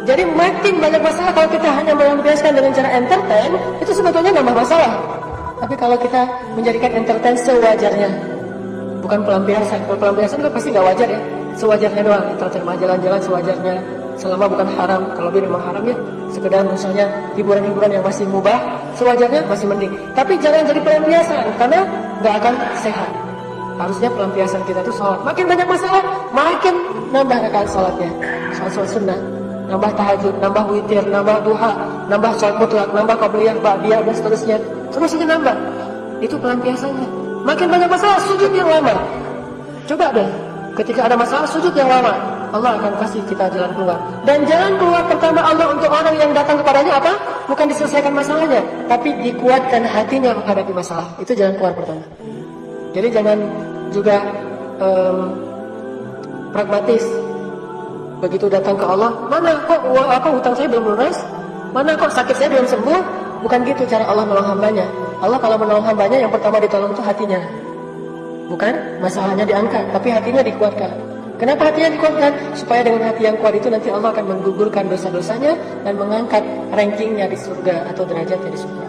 A: Jadi makin banyak masalah kalau kita hanya melampiaskan dengan cara entertain, itu sebetulnya nambah masalah. Tapi kalau kita menjadikan entertain sewajarnya, bukan pelampiasan. Kalau pelampiasan kan pasti nggak wajar ya, sewajarnya doang. Entertain jalan-jalan sewajarnya, selama bukan haram. Kalau memang haram ya sekedar misalnya hiburan-hiburan yang masih mubah, sewajarnya masih mending. Tapi jangan jadi pelampiasan karena nggak akan sehat. Harusnya pelampiasan kita itu sholat. Makin banyak masalah, makin nambah rakaat sholatnya. Sholat sunnah, nambah tahajud, nambah witir, nambah duha, nambah sholat mutlak, nambah qabliyah, ba'diyah dan seterusnya. Terus aja nambah. Itu pelampiasannya. Makin banyak masalah, sujud yang lama. Coba deh, ketika ada masalah sujud yang lama, Allah akan kasih kita jalan keluar. Dan jalan keluar pertama Allah untuk orang yang datang kepadanya apa? Bukan diselesaikan masalahnya, tapi dikuatkan hatinya menghadapi masalah. Itu jalan keluar pertama. Jadi jangan juga pragmatis. Begitu datang ke Allah, mana kok hutang saya belum lunas? Mana kok sakit saya belum sembuh? Bukan gitu cara Allah menolong hambanya. Allah kalau menolong hambanya yang pertama ditolong itu hatinya. Bukan masalahnya diangkat, tapi hatinya dikuatkan. Kenapa hatinya dikuatkan? Supaya dengan hati yang kuat itu nanti Allah akan menggugurkan dosa-dosanya dan mengangkat rankingnya di surga atau derajatnya di surga.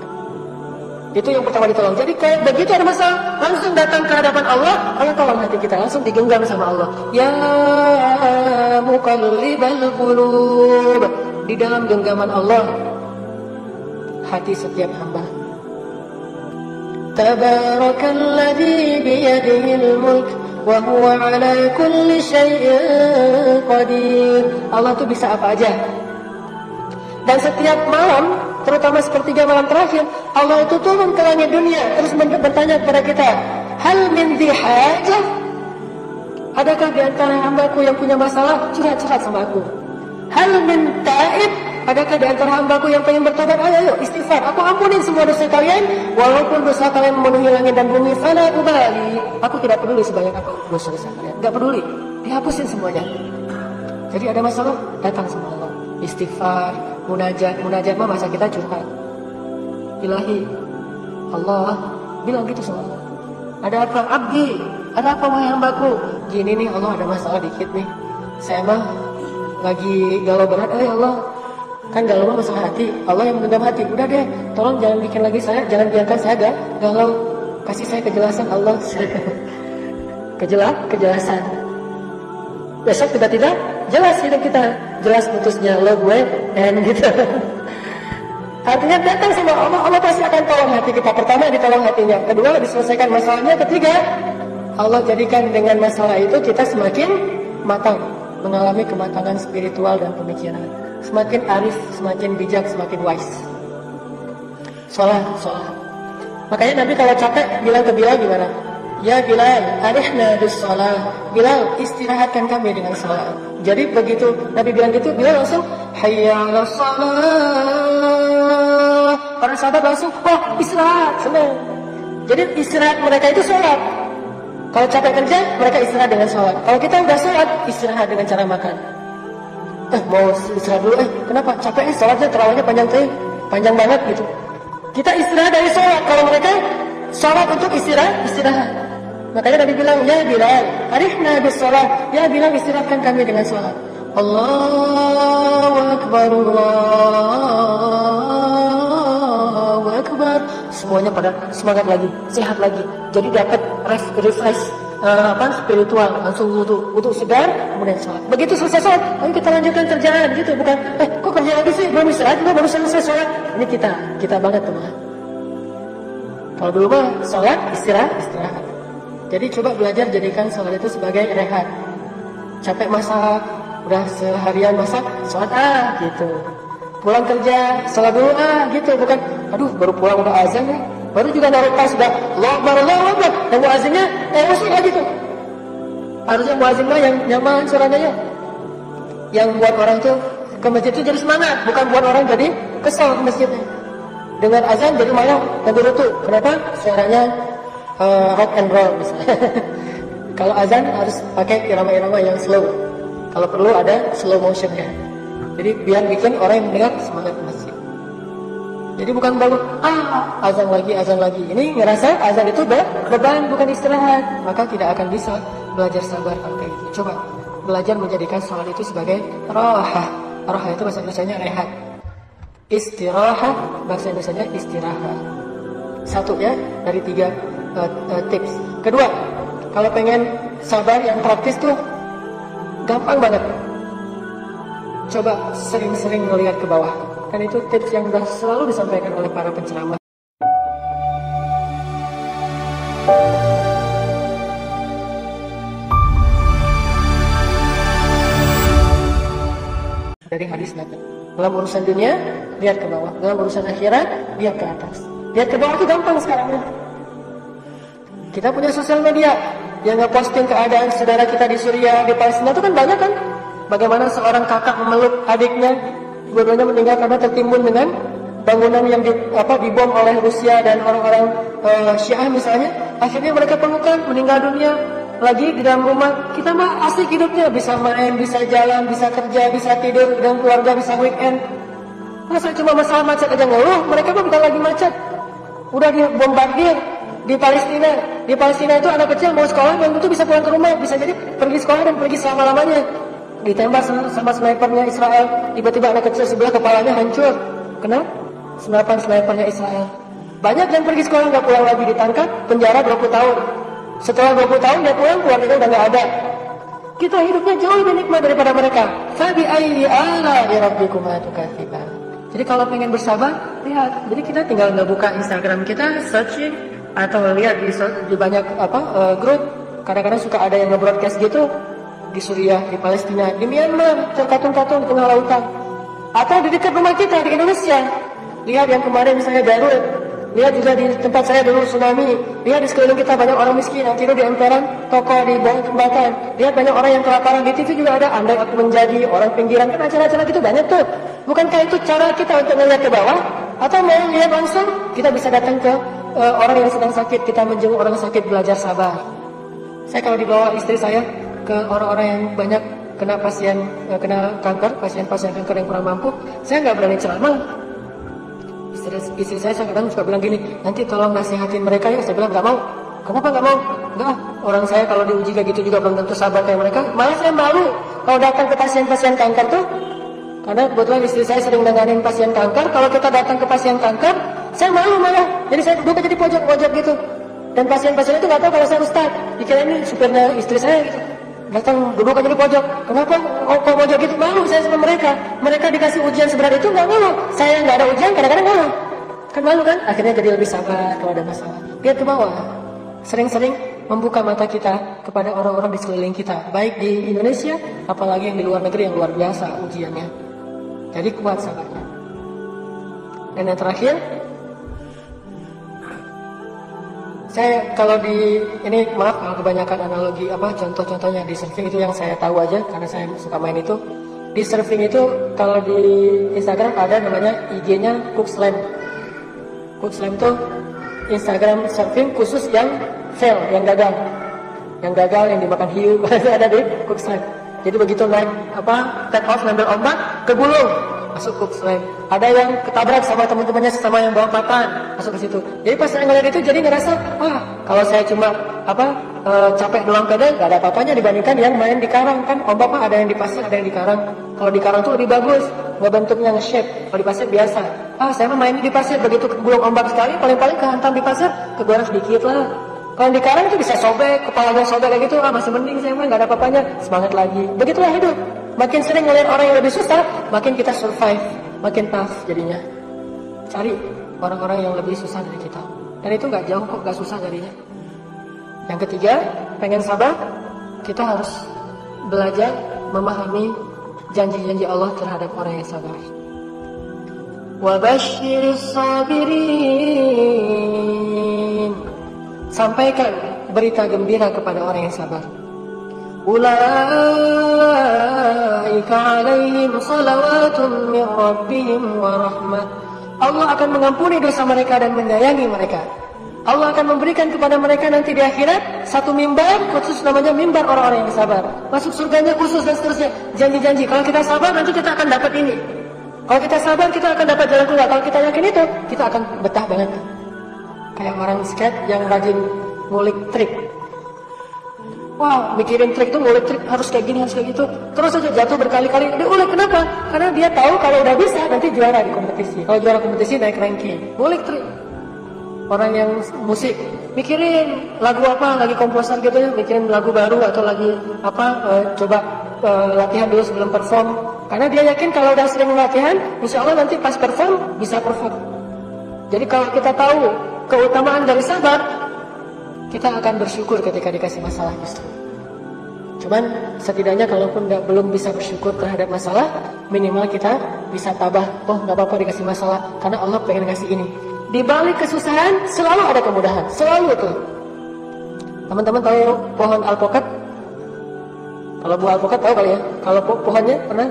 A: Itu yang pertama ditolong. Jadi kayak begitu ada masalah, langsung datang ke hadapan Allah, Allah tolong hati kita, langsung digenggam sama Allah. Ya muqallibal qulub. Di dalam genggaman Allah hati setiap hamba. Tabarakalladzi biyadihil mulk wa huwa ala kulli syai'in qadir. Allah itu bisa apa aja. Dan setiap malam, terutama sepertiga malam terakhir, Allah itu turun ke langit dunia terus bertanya kepada kita, hal min dhi hajah? Adakah di antara hambaku yang punya masalah? Curhat-curhat sama aku. Hal min ta'ib? Adakah di antara hambaku yang pengen bertobat? Ayo istighfar, aku ampunin semua dosa kalian, walaupun dosa kalian memenuhi langit dan bumi. Fala ubali, aku tidak peduli sebanyak apa dosa-dosa kalian. Gak peduli, dihapusin semuanya. Jadi ada masalah, datang sama Allah, istighfar, munajat mah masa kita curhat. Ilahi, Allah bilang gitu sama Allah. Ada apa? Abdi, ada apa wahai hambaku? Gini nih Allah, ada masalah dikit nih. Saya mah lagi galau berat. Allah, kan galau mah masalah hati. Allah yang menggenggam hati. Udah deh, tolong jangan bikin lagi saya, jangan biarkan saya galau. Kasih saya kejelasan Allah. Kejelasan. Besok tiba-tiba jelas hidup kita, jelas putusnya lo gue and gitu. Artinya datang sama Allah, Allah pasti akan tolong hati kita. Pertama ditolong hatinya, kedua diselesaikan masalahnya, ketiga Allah jadikan dengan masalah itu kita semakin matang, mengalami kematangan spiritual dan pemikiran, semakin arif, semakin bijak, semakin wise. Sholat. Makanya Nabi kalau capek bilang ke Bilal gimana? Ya Bilal, arihna bis sholat. Bilal, istirahatkan kami dengan sholat. Jadi begitu Nabi bilang gitu, Bilal langsung hayya 'alas shalah. Para sahabat langsung, wah istirahat, senang. Jadi istirahat mereka itu sholat. Kalau capek kerja, mereka istirahat dengan sholat. Kalau kita udah sholat, istirahat dengan cara makan. Mau istirahat dulu, kenapa? Capek sholatnya terawihnya panjang banget gitu. Kita istirahat dari sholat. Kalau mereka sholat untuk istirahat. Makanya Nabi bilang, ya Bilal, arihna bis sholat. Ya Bilal, istirahatkan kami dengan sholat. Allahu Akbar, Allahu Akbar. Semuanya pada semangat lagi, sehat lagi. Jadi dapat refresh spiritual, langsung wudu segar, kemudian sholat. Begitu selesai sholat, ayo kita lanjutkan kerjaan gitu, bukan kok kerja lagi sih, belum istirahat juga, baru selesai sholat. Ini kita banget teman. Kalau dulu mah sholat istirahat. Jadi coba belajar jadikan sholat itu sebagai rehat. Capek masak, udah seharian masak, sholat gitu. Pulang kerja, sholat dulu gitu, bukan aduh baru pulang udah azan nih, baru juga naruh tas udah Allahu Akbar, dan muazzinnya emosi lagi tuh. Harusnya muazzin mah yang nyaman suaranya, yang buat orang tuh ke masjid itu jadi semangat, bukan buat orang jadi kesel ke masjidnya. Dengan azan jadi malah ganti rutu. Kenapa? Suaranya rock and roll misalnya. Kalau azan harus pakai irama-irama yang slow. Kalau perlu ada slow motionnya. Jadi biar bikin orang yang mendengar semangat ke masjid. Jadi bukan baru azan lagi. Ini ngerasa azan itu beban, bukan istirahat. Maka tidak akan bisa belajar sabar kalau kayak gitu. Coba belajar menjadikan sholat itu sebagai rohah. Rohah itu bahasa Indonesianya rehat. Istirahat bahasa Indonesianya istirahat. Satu ya dari 3 tips. Kedua, kalau pengen sabar yang praktis tuh gampang banget. coba sering-sering melihat ke bawah. Kan itu tips yang sudah selalu disampaikan oleh para penceramah. Dari hadis Nabi. Dalam urusan dunia, lihat ke bawah. Dalam urusan akhirat, lihat ke atas. Lihat ke bawah itu gampang sekarang. Kita punya sosial media yang nge-posting keadaan saudara kita di Suriah, di Palestina itu kan banyak kan? Bagaimana seorang kakak memeluk adiknya, dua-duanya meninggal karena tertimbun dengan bangunan yang dibom oleh Rusia dan orang-orang Syiah misalnya. Akhirnya mereka pelukan, meninggal dunia. Lagi di dalam rumah, kita mah asik hidupnya, bisa main, bisa jalan, bisa kerja, bisa tidur dengan keluarga, bisa weekend. Masa cuma masalah macet aja ngeluh, mereka mah bukan lagi macet, udah dibombardir di Palestina. Di Palestina itu anak kecil mau sekolah belum tentu bisa pulang ke rumah, bisa jadi pergi sekolah dan pergi selama-lamanya. Ditembak sama snipernya Israel, tiba-tiba anak kecil sebelah kepalanya hancur, kena senapan snipernya Israel. Banyak yang pergi sekolah nggak pulang lagi, ditangkap, penjara 20 tahun. Setelah 20 tahun dia pulang, keluarganya udah nggak ada. Kita hidupnya jauh lebih nikmat daripada mereka. Fabi ayyi ala'i rabbikuma tukadziban. Jadi kalau pengen bersabar, lihat. Jadi kita tinggal ngebuka Instagram kita, searching atau lihat di banyak grup. Kadang-kadang suka ada yang nge-broadcast gitu di Suriah, di Palestina, di Myanmar, terkatung-katung di tengah lautan. Atau di dekat rumah kita di Indonesia. Lihat yang kemarin misalnya Garut. Lihat juga di tempat saya dulu tsunami. Lihat di sekeliling kita banyak orang miskin yang tidur di emperan toko di bawah jembatan. Lihat banyak orang yang kelaparan. Di TV juga ada andai aku menjadi orang pinggiran. Kan acara-acara gitu banyak tuh. Bukankah itu cara kita untuk melihat ke bawah? Atau mau lihat langsung? Kita bisa datang ke orang yang sedang sakit. Kita menjenguk orang sakit, belajar sabar. Saya kalau dibawa istri saya ke orang-orang yang banyak kena kanker, pasien-pasien kanker yang kurang mampu, saya nggak berani ceramah. Istri saya kadang suka bilang gini, nanti tolong nasihatin mereka ya. Saya bilang nggak mau. Kenapa nggak mau? Enggak, orang saya kalau diuji kayak gitu juga belum tentu sabar kayak mereka. Malah saya malu kalau datang ke pasien-pasien kanker tuh, karena kebetulan istri saya sering nanganin pasien kanker. Kalau kita datang ke pasien kanker, saya malu malah. Jadi saya duduk aja di pojok-pojok gitu. Dan pasien-pasien itu nggak tahu kalau saya ustad. Dikira ini supirnya istri saya gitu. Datang duduk aja di pojok. Kenapa kok pojok gitu? Malu saya sama mereka. Mereka dikasih ujian seberat itu nggak ngeluh. Saya nggak ada ujian kadang-kadang ngeluh. Kan malu kan? Akhirnya jadi lebih sabar kalau ada masalah. Lihat ke bawah. Sering-sering membuka mata kita kepada orang-orang di sekeliling kita. Baik di Indonesia, apalagi yang di luar negeri yang luar biasa ujiannya. Jadi kuat sabarnya. Dan yang terakhir, saya kalau ini maaf kalau kebanyakan analogi contoh-contohnya di surfing itu yang saya tahu aja karena saya suka main itu. Di surfing itu kalau di Instagram ada namanya IG-nya Cookslam. Cookslam itu Instagram surfing khusus yang fail, yang gagal, yang dimakan hiu ada di Cookslam. Jadi begitu naik take off ngambil ombak kegulung masuk Cookslam. Ada yang ketabrak sama teman-temannya sesama yang bawa papan masuk ke situ. Jadi pas saya ngeliat itu jadi ngerasa kalau saya cuma capek doang pedal gak ada apa-apanya dibandingkan yang main di karang. Kan ombak mah ada yang di pasir ada yang di karang. Kalau di karang tuh lebih bagus, nggak bentuknya nge-shape. Kalau di pasir biasa. Saya mah main di pasir, begitu kegulung ombak sekali paling-paling kehantam di pasir kegorak sedikit lah. Kalau di karang itu bisa sobek, kepalanya sobek kayak gitu, masih mending saya mah nggak ada apa-apanya, semangat lagi. Begitulah hidup. Makin sering ngeliat orang yang lebih susah, makin kita survive, makin tough jadinya. Cari orang-orang yang lebih susah dari kita. Dan itu nggak jauh kok, nggak susah jadinya. Yang ketiga, pengen sabar, kita harus belajar memahami janji-janji Allah terhadap orang yang sabar. Wabashiris sabirin. Sampaikan berita gembira kepada orang yang sabar. Ulaika alaihim salawatun min rabbihim wa rahmah. Allah akan mengampuni dosa mereka dan menyayangi mereka. Allah akan memberikan kepada mereka nanti di akhirat satu mimbar khusus namanya mimbar orang-orang yang sabar. Masuk surganya khusus dan seterusnya. Janji-janji kalau kita sabar nanti kita akan dapat ini. Kalau kita sabar kita akan dapat jalan keluar. Kalau kita yakin itu kita akan betah banget. Kayak orang skate yang rajin ngulik trik. Wah, mikirin trik itu ngulik trik harus kayak gini, harus kayak gitu. Terus aja jatuh berkali-kali. Dia ulik kenapa? Karena dia tahu kalau udah bisa nanti juara di kompetisi. Kalau juara kompetisi naik ranking. Ngulik trik. Orang yang musik mikirin lagu apa, lagi komposer gitu ya, mikirin lagu baru atau lagi coba latihan dulu sebelum perform. Karena dia yakin kalau udah sering latihan, insya Allah nanti pas perform bisa perform. Jadi kalau kita tahu keutamaan dari sabar, kita akan bersyukur ketika dikasih masalah justru. Cuman setidaknya kalaupun belum bisa bersyukur terhadap masalah, minimal kita bisa tabah. Oh nggak apa-apa dikasih masalah, karena Allah pengen ngasih ini. Di balik kesusahan selalu ada kemudahan, selalu tuh. Teman-teman tahu pohon alpukat? Kalau buah alpukat tahu kali ya? Kalau pohonnya pernah?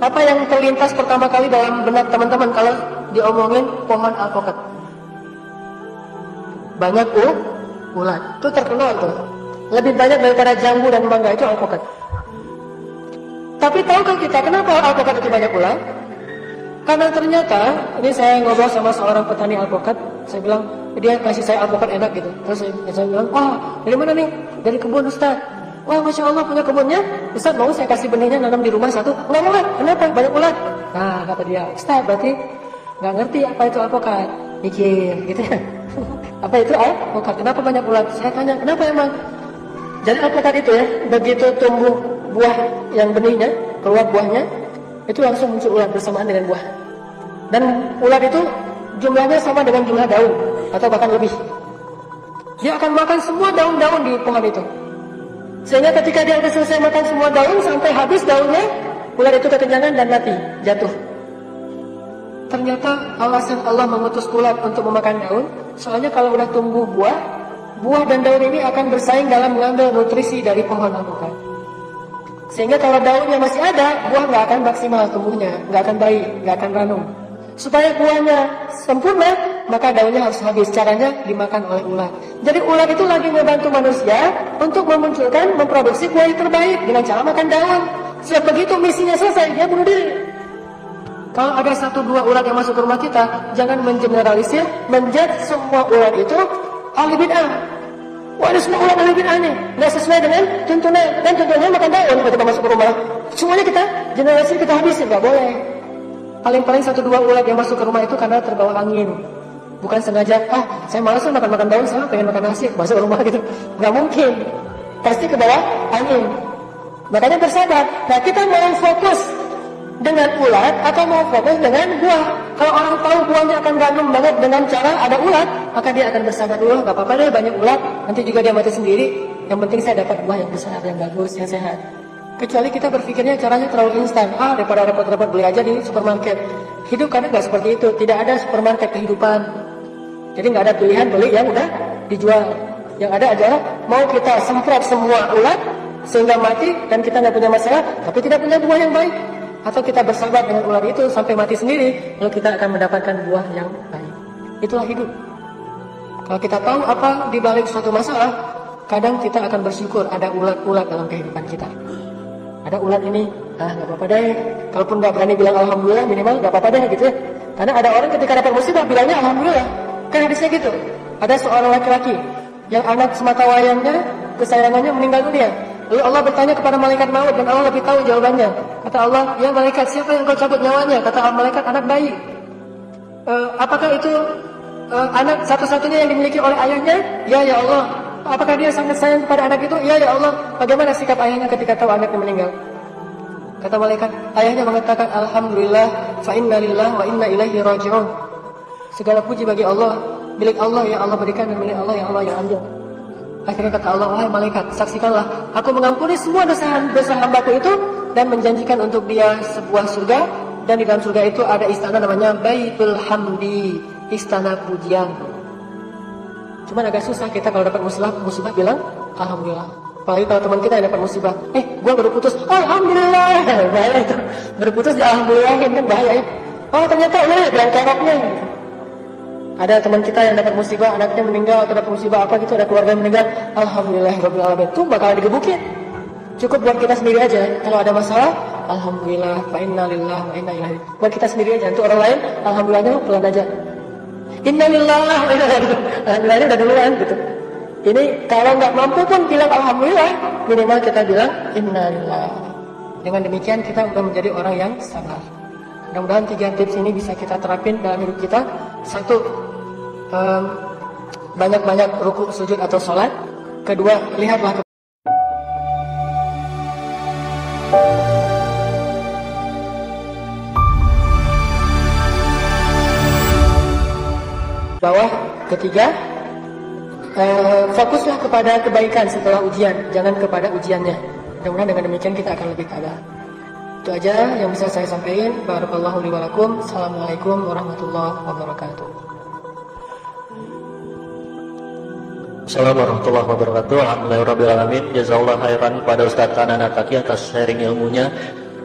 A: Apa yang terlintas pertama kali dalam benak teman-teman kalau diomongin pohon alpukat? Banyak ulat. Itu terkenal tuh. Lebih banyak daripada jambu dan mangga itu alpukat. Tapi tahukah kita kenapa alpukat itu banyak ulat? Karena ternyata, ini saya ngobrol sama seorang petani alpukat, saya bilang, dia kasih saya alpukat enak gitu. Terus saya bilang, wah dari mana nih? Dari kebun Ustaz. Wah Masya Allah punya kebunnya. Ustaz mau saya kasih benihnya nanam di rumah satu? Nggak mau. Kenapa? Banyak ulat. Nah kata dia, Ustaz berarti nggak ngerti apa itu alpukat. Mikir gitu ya. Apa itu alpukat? Kenapa banyak ulat? Saya tanya, kenapa emang? Jadi alpukat itu ya, begitu tumbuh buah yang benihnya, keluar buahnya, itu langsung muncul ulat bersamaan dengan buah. Dan ulat itu jumlahnya sama dengan jumlah daun, atau bahkan lebih. Dia akan makan semua daun-daun di pohon itu. Sehingga ketika dia sudah selesai makan semua daun, sampai habis daunnya, ulat itu kekenyangan dan mati, jatuh. Ternyata alasan Allah mengutus ulat untuk memakan daun, soalnya kalau udah tumbuh buah dan daun ini akan bersaing dalam mengambil nutrisi dari pohon alpukat. Sehingga kalau daunnya masih ada, buah nggak akan maksimal tumbuhnya, nggak akan baik, nggak akan ranum. Supaya buahnya sempurna, maka daunnya harus habis. Caranya dimakan oleh ulat. Jadi ulat itu lagi membantu manusia untuk memunculkan, memproduksi buah yang terbaik dengan cara makan daun. Setelah begitu misinya selesai, dia bunuh diri. Kalau ada 1-2 ulat yang masuk ke rumah kita, jangan mengeneralisir, menjudge semua ulat itu ahli bid'ah. Wah ada semua ulat ahli bid'ah nih, nggak sesuai dengan tuntunan, dan tuntunannya makan daun ketika masuk ke rumah. Semuanya kita generasi kita habisin, nggak boleh. Paling-paling 1-2 ulat yang masuk ke rumah itu karena terbawa angin. Bukan sengaja, saya malas makan daun, saya pengen makan nasi, masuk ke rumah gitu. Nggak mungkin. Pasti ke bawah angin. Makanya bersabar. Nah kita mau fokus dengan ulat atau mau fokus dengan buah. Kalau orang tahu buahnya akan ranum banget dengan cara ada ulat, maka dia akan bersabar dulu. Gak apa-apa deh banyak ulat, nanti juga dia mati sendiri. Yang penting saya dapat buah yang besar, yang bagus, yang sehat. Kecuali kita berpikirnya caranya terlalu instan. Daripada repot-repot beli aja di supermarket. Hidup kadang nggak seperti itu. Tidak ada supermarket kehidupan. Jadi nggak ada pilihan beli yang udah dijual. Yang ada adalah mau kita semprot semua ulat sehingga mati dan kita nggak punya masalah, tapi tidak punya buah yang baik. Atau kita bersabar dengan ulat itu sampai mati sendiri, lalu kita akan mendapatkan buah yang baik. Itulah hidup. Kalau kita tahu apa di balik suatu masalah, kadang kita akan bersyukur ada ulat-ulat dalam kehidupan kita. Ada ulat ini, nggak apa-apa deh. Kalaupun nggak berani bilang alhamdulillah, minimal nggak apa-apa deh gitu ya. Karena ada orang ketika dapat musibah bilangnya alhamdulillah. Kan hadisnya gitu. Ada seorang laki-laki yang anak semata wayangnya, kesayangannya meninggal dunia. Lalu Allah bertanya kepada malaikat maut dan Allah lebih tahu jawabannya. Kata Allah, ya malaikat siapa yang kau cabut nyawanya? Kata malaikat anak bayi. Apakah itu anak satu-satunya yang dimiliki oleh ayahnya? Ya Allah. Apakah dia sangat sayang kepada anak itu? Ya Allah. Bagaimana sikap ayahnya ketika tahu anaknya meninggal? Kata malaikat, ayahnya mengatakan alhamdulillah fa inna lillahi wa inna ilaihi raji'un. Segala puji bagi Allah, milik Allah yang Allah berikan dan milik Allah yang Allah yang ambil. Akhirnya kata Allah, wahai malaikat, saksikanlah, aku mengampuni semua dosa hambaku itu dan menjanjikan untuk dia sebuah surga, dan di dalam surga itu ada istana namanya Baitul Hamdi, istana pujian. Cuman agak susah kita kalau dapat musibah bilang alhamdulillah. Apalagi kalau teman kita yang dapat musibah, gua baru putus, alhamdulillah. Bahaya itu, baru putus di alhamdulillahin kan bahaya ya. Ternyata bilang keroknya. Ada teman kita yang dapat musibah, anaknya meninggal atau dapat musibah apa gitu, ada keluarga yang meninggal, alhamdulillahirabbil alamin. Itu bakal digebukin. Cukup buat kita sendiri aja. Kalau ada masalah, alhamdulillah, fa inna lillahi wa inna ilaihi. Buat kita sendiri aja. Untuk orang lain, alhamdulillahnya pelan aja. Innalillahi wa inna ilaihi. Alhamdulillahnya udah duluan gitu. Ini kalau nggak mampu pun bilang alhamdulillah, minimal kita bilang innalillah. Dengan demikian kita udah menjadi orang yang sabar. Mudah-mudahan 3 tips ini bisa kita terapin dalam hidup kita. 1, banyak-banyak ruku, sujud atau sholat. 2, lihatlah bawah ketiga, fokuslah kepada kebaikan setelah ujian, jangan kepada ujiannya. Mudah-mudahan dengan demikian kita akan lebih tabah. Itu aja yang bisa saya sampaikan. Barakallahu li wa lakum. Assalamualaikum warahmatullahi wabarakatuh.
B: Assalamualaikum warahmatullahi wabarakatuh. Alhamdulillahirrabbilalamin. Jazakallah khairan pada Ustadz Kanan Ataki atas sharing ilmunya.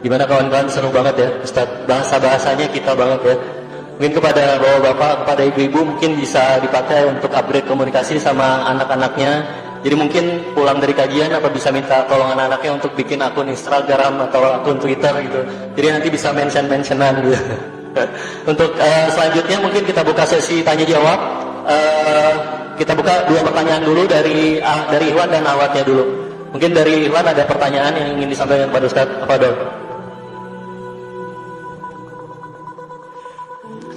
B: Gimana kawan-kawan, seru banget ya Ustadz, bahasa-bahasanya kita banget ya. Mungkin kepada bapak-bapak, kepada ibu-ibu mungkin bisa dipakai untuk upgrade komunikasi sama anak-anaknya. Jadi mungkin pulang dari kajian apa bisa minta tolong anak-anaknya untuk bikin akun Instagram atau akun Twitter gitu. Jadi nanti bisa mention-mentionan gitu. Untuk selanjutnya mungkin kita buka sesi tanya jawab. Kita buka 2 pertanyaan dulu dari Ikhwan dan Ahwatnya dulu. Mungkin dari Ikhwan ada pertanyaan yang ingin disampaikan kepada Ustadz Fadol.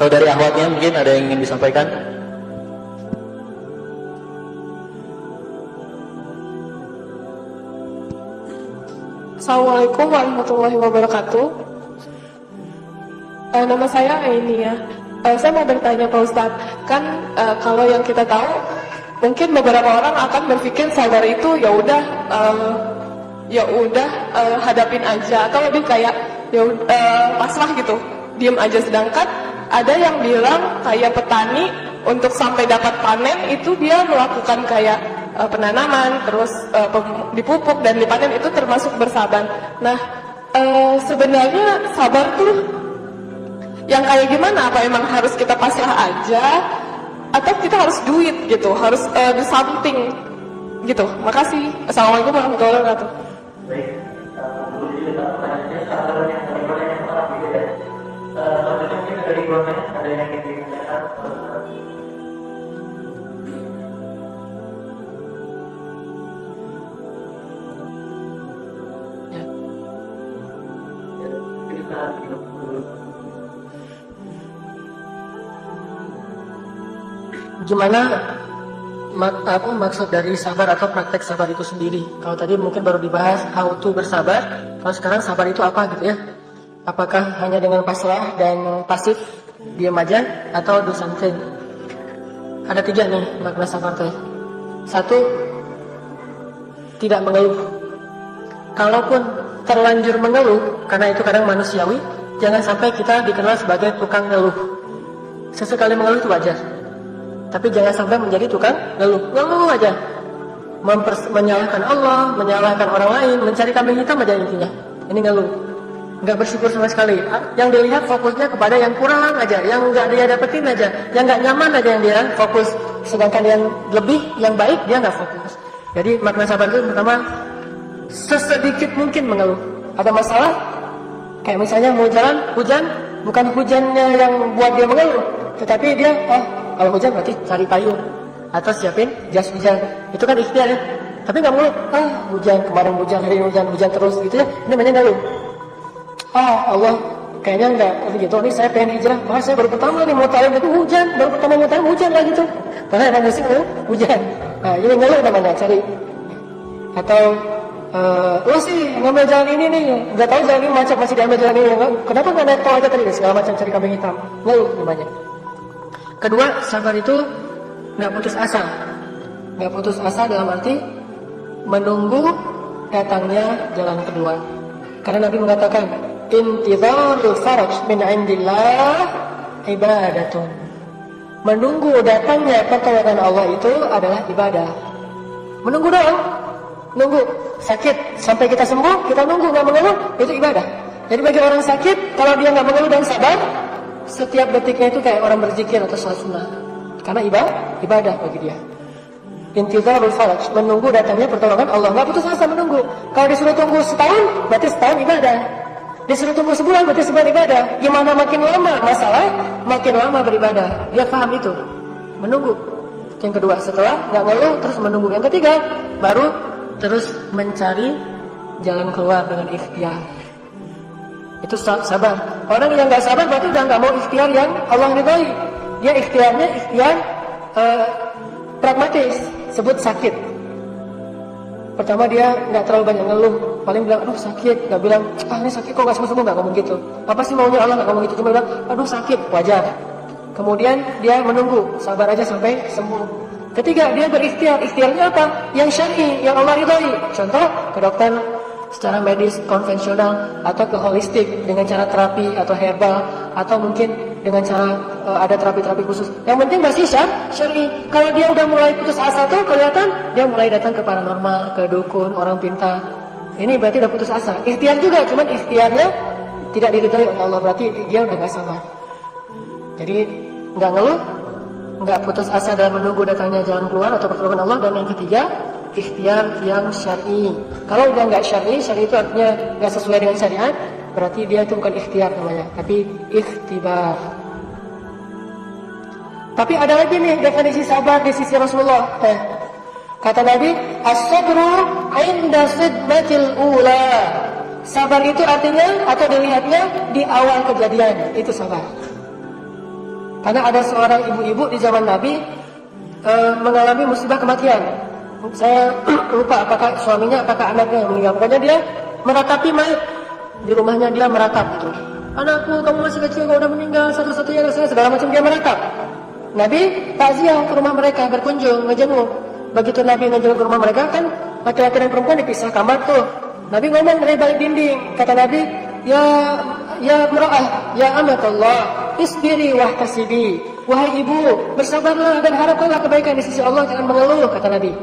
B: Atau dari Ahwatnya mungkin ada yang ingin disampaikan.
C: Assalamualaikum warahmatullahi wabarakatuh. Nama saya Aini ya. Saya mau bertanya Pak Ustadz, kan kalau yang kita tahu, mungkin beberapa orang akan berpikir sabar itu ya udah hadapin aja, atau lebih kayak pasrah gitu, diem aja. Sedangkan ada yang bilang kayak petani untuk sampai dapat panen itu dia melakukan kayak penanaman, terus dipupuk dan dipanen, itu termasuk bersabar. Nah, sebenarnya sabar tuh yang kayak gimana? Apa emang harus kita pasrah aja, atau kita harus do it gitu, harus do something gitu? Makasih. Assalamualaikum warahmatullahi wabarakatuh.
B: Baik, dulu juga pertanyaannya sabar yang bagaimana yang orang gitu ya. Selanjutnya mungkin dari Ikhwan ada yang ingin ditanyakan.
A: Gimana maksud dari sabar atau praktek sabar itu sendiri? Kalau tadi mungkin baru dibahas how to bersabar, kalau sekarang sabar itu apa gitu ya? Apakah hanya dengan pasrah dan pasif, diam aja, atau do something? Ada 3 nih makna sabar teh. 1, tidak mengeluh. Kalaupun terlanjur mengeluh, karena itu kadang manusiawi, jangan sampai kita dikenal sebagai tukang ngeluh. Sesekali mengeluh itu wajar, tapi jangan sampai menjadi tukang ngeluh aja, menyalahkan Allah, menyalahkan orang lain, mencari kambing hitam aja intinya. Ini ngeluh, nggak bersyukur sama sekali. Yang dilihat fokusnya kepada yang kurang aja, yang nggak dia dapetin aja, yang nggak nyaman aja yang dia fokus. Sedangkan yang lebih, yang baik dia nggak fokus. Jadi makna sabar itu pertama, sesedikit mungkin mengeluh. Ada masalah, kayak misalnya mau jalan, hujan, bukan hujannya yang buat dia mengeluh, tetapi dia kalau hujan berarti cari payung atau siapin jas hujan. Itu kan ikhtiar ya. Tapi nggak mengeluh, hujan kemarin, hujan hari ini, hujan terus gitu ya. Ini namanya ngeluh. Allah kayaknya nggak gitu. Ini saya pengen hijrah, saya baru pertama nih mau talim itu hujan, baru pertama mau talim hujan lah gitu. Padahal emang musim hujan. Nah ini ngeluh namanya, cari. Atau lo sih ngambil jalan ini nih, nggak tahu jalan ini macet, masih diambil jalan ini. Kenapa nggak naik tol aja tadi? Segala macam cari kambing hitam. Ngeluh namanya. Kedua, sabar itu nggak putus asa. Nggak putus asa dalam arti menunggu datangnya jalan kedua. Karena Nabi mengatakan, intizarul faraj min indillah ibadatun. Menunggu datangnya pertolongan Allah itu adalah ibadah. Menunggu doang, nunggu sakit sampai kita sembuh, kita nunggu nggak mengeluh, itu ibadah. Jadi bagi orang sakit, kalau dia nggak mengeluh dan sabar, setiap detiknya itu kayak orang berzikir atau sholat sunnah. Karena ibadah bagi dia. Intizarul faraj, menunggu datangnya pertolongan Allah. Nggak putus asa menunggu. Kalau disuruh tunggu setahun, berarti setahun ibadah. Disuruh tunggu sebulan, berarti sebulan ibadah. Gimana makin lama masalah, makin lama beribadah. Dia paham itu. Menunggu. Yang kedua, setelah nggak ngeluh, terus menunggu. Yang ketiga, baru terus mencari jalan keluar dengan ikhtiar. Itu sabar. Orang yang nggak sabar berarti udah nggak mau ikhtiar yang Allah ridhoi. Dia ikhtiarnya ikhtiar pragmatis, sebut sakit. Pertama dia nggak terlalu banyak ngeluh, paling bilang aduh sakit, nggak bilang ini sakit kok nggak sembuh-sembuh, nggak ngomong gitu. Apa sih maunya Allah, nggak ngomong gitu, cuma bilang aduh sakit, wajar. kemudian dia menunggu, sabar aja sampai sembuh. Ketiga, dia berikhtiar. Ikhtiarnya apa? Yang syar'i, yang Allah ridhoi. Contoh, ke dokter secara medis konvensional atau ke holistik dengan cara terapi atau herbal, atau mungkin dengan cara ada terapi-terapi khusus. Yang penting masih syar'i. Kalau dia udah mulai putus asa tuh kelihatan dia mulai datang ke paranormal, ke dukun, orang pintar. Ini berarti udah putus asa. Ikhtiar juga, cuman ikhtiarnya tidak diridhoi oleh Allah, berarti dia udah gak sabar. Jadi nggak ngeluh, nggak putus asa dalam menunggu datangnya jalan keluar atau pertolongan Allah. Dan yang ketiga, ikhtiar yang syar'i. Kalau udah nggak syar'i, syar'i itu artinya nggak sesuai dengan syariat, berarti dia itu bukan ikhtiar namanya, tapi ikhtibar. Tapi ada lagi nih definisi sabar di sisi Rasulullah. Kata Nabi, as-sabru 'inda sidmatil ula. Sabar itu artinya atau dilihatnya di awal kejadian, itu sabar. Karena ada seorang ibu-ibu di zaman Nabi mengalami musibah kematian. Saya lupa apakah suaminya, apakah anaknya yang meninggal. Pokoknya dia meratapi mayat di rumahnya, dia meratap gitu. Anakku, kamu masih kecil, kau udah meninggal, satu-satunya anak saya, segala macam dia meratap. Nabi takziah ke rumah mereka, berkunjung, ngejenguk. Begitu Nabi ngejenguk ke rumah mereka, kan laki-laki dan perempuan dipisah kamar tuh. Nabi ngomong dari balik dinding. Kata Nabi, ya mra'ah, ya amatallah, isbiri wahtasibi. Wahai ibu, bersabarlah dan harapkanlah kebaikan di sisi Allah, jangan mengeluh, kata Nabi.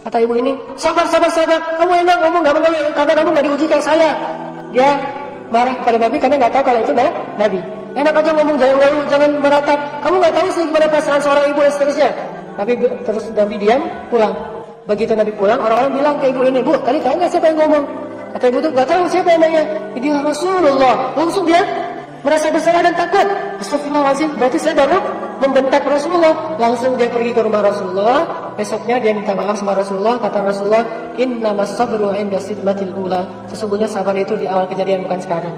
A: Kata ibu ini, sabar. Kamu enak ngomong gak mengeluh, karena kamu gak diuji kayak saya. Dia marah kepada Nabi karena gak tahu kalau itu Nabi. Enak aja ngomong, jangan mengeluh, jangan meratap. Kamu gak tahu sih gimana perasaan seorang ibu dan seterusnya. Tapi terus Nabi diam, pulang. Begitu Nabi pulang, orang-orang bilang ke ibu ini, Bu, tadi tahu gak siapa yang ngomong? Kata ibu itu, gak tahu siapa yang nanya. Dia Rasulullah. Langsung dia merasa bersalah dan takut. Astagfirullahaladzim, berarti saya baru membentak Rasulullah. Langsung dia pergi ke rumah Rasulullah. Besoknya dia minta maaf sama Rasulullah. Kata Rasulullah, innamas sabru 'inda sidmatil ula. Sesungguhnya sabar itu di awal kejadian, bukan sekarang.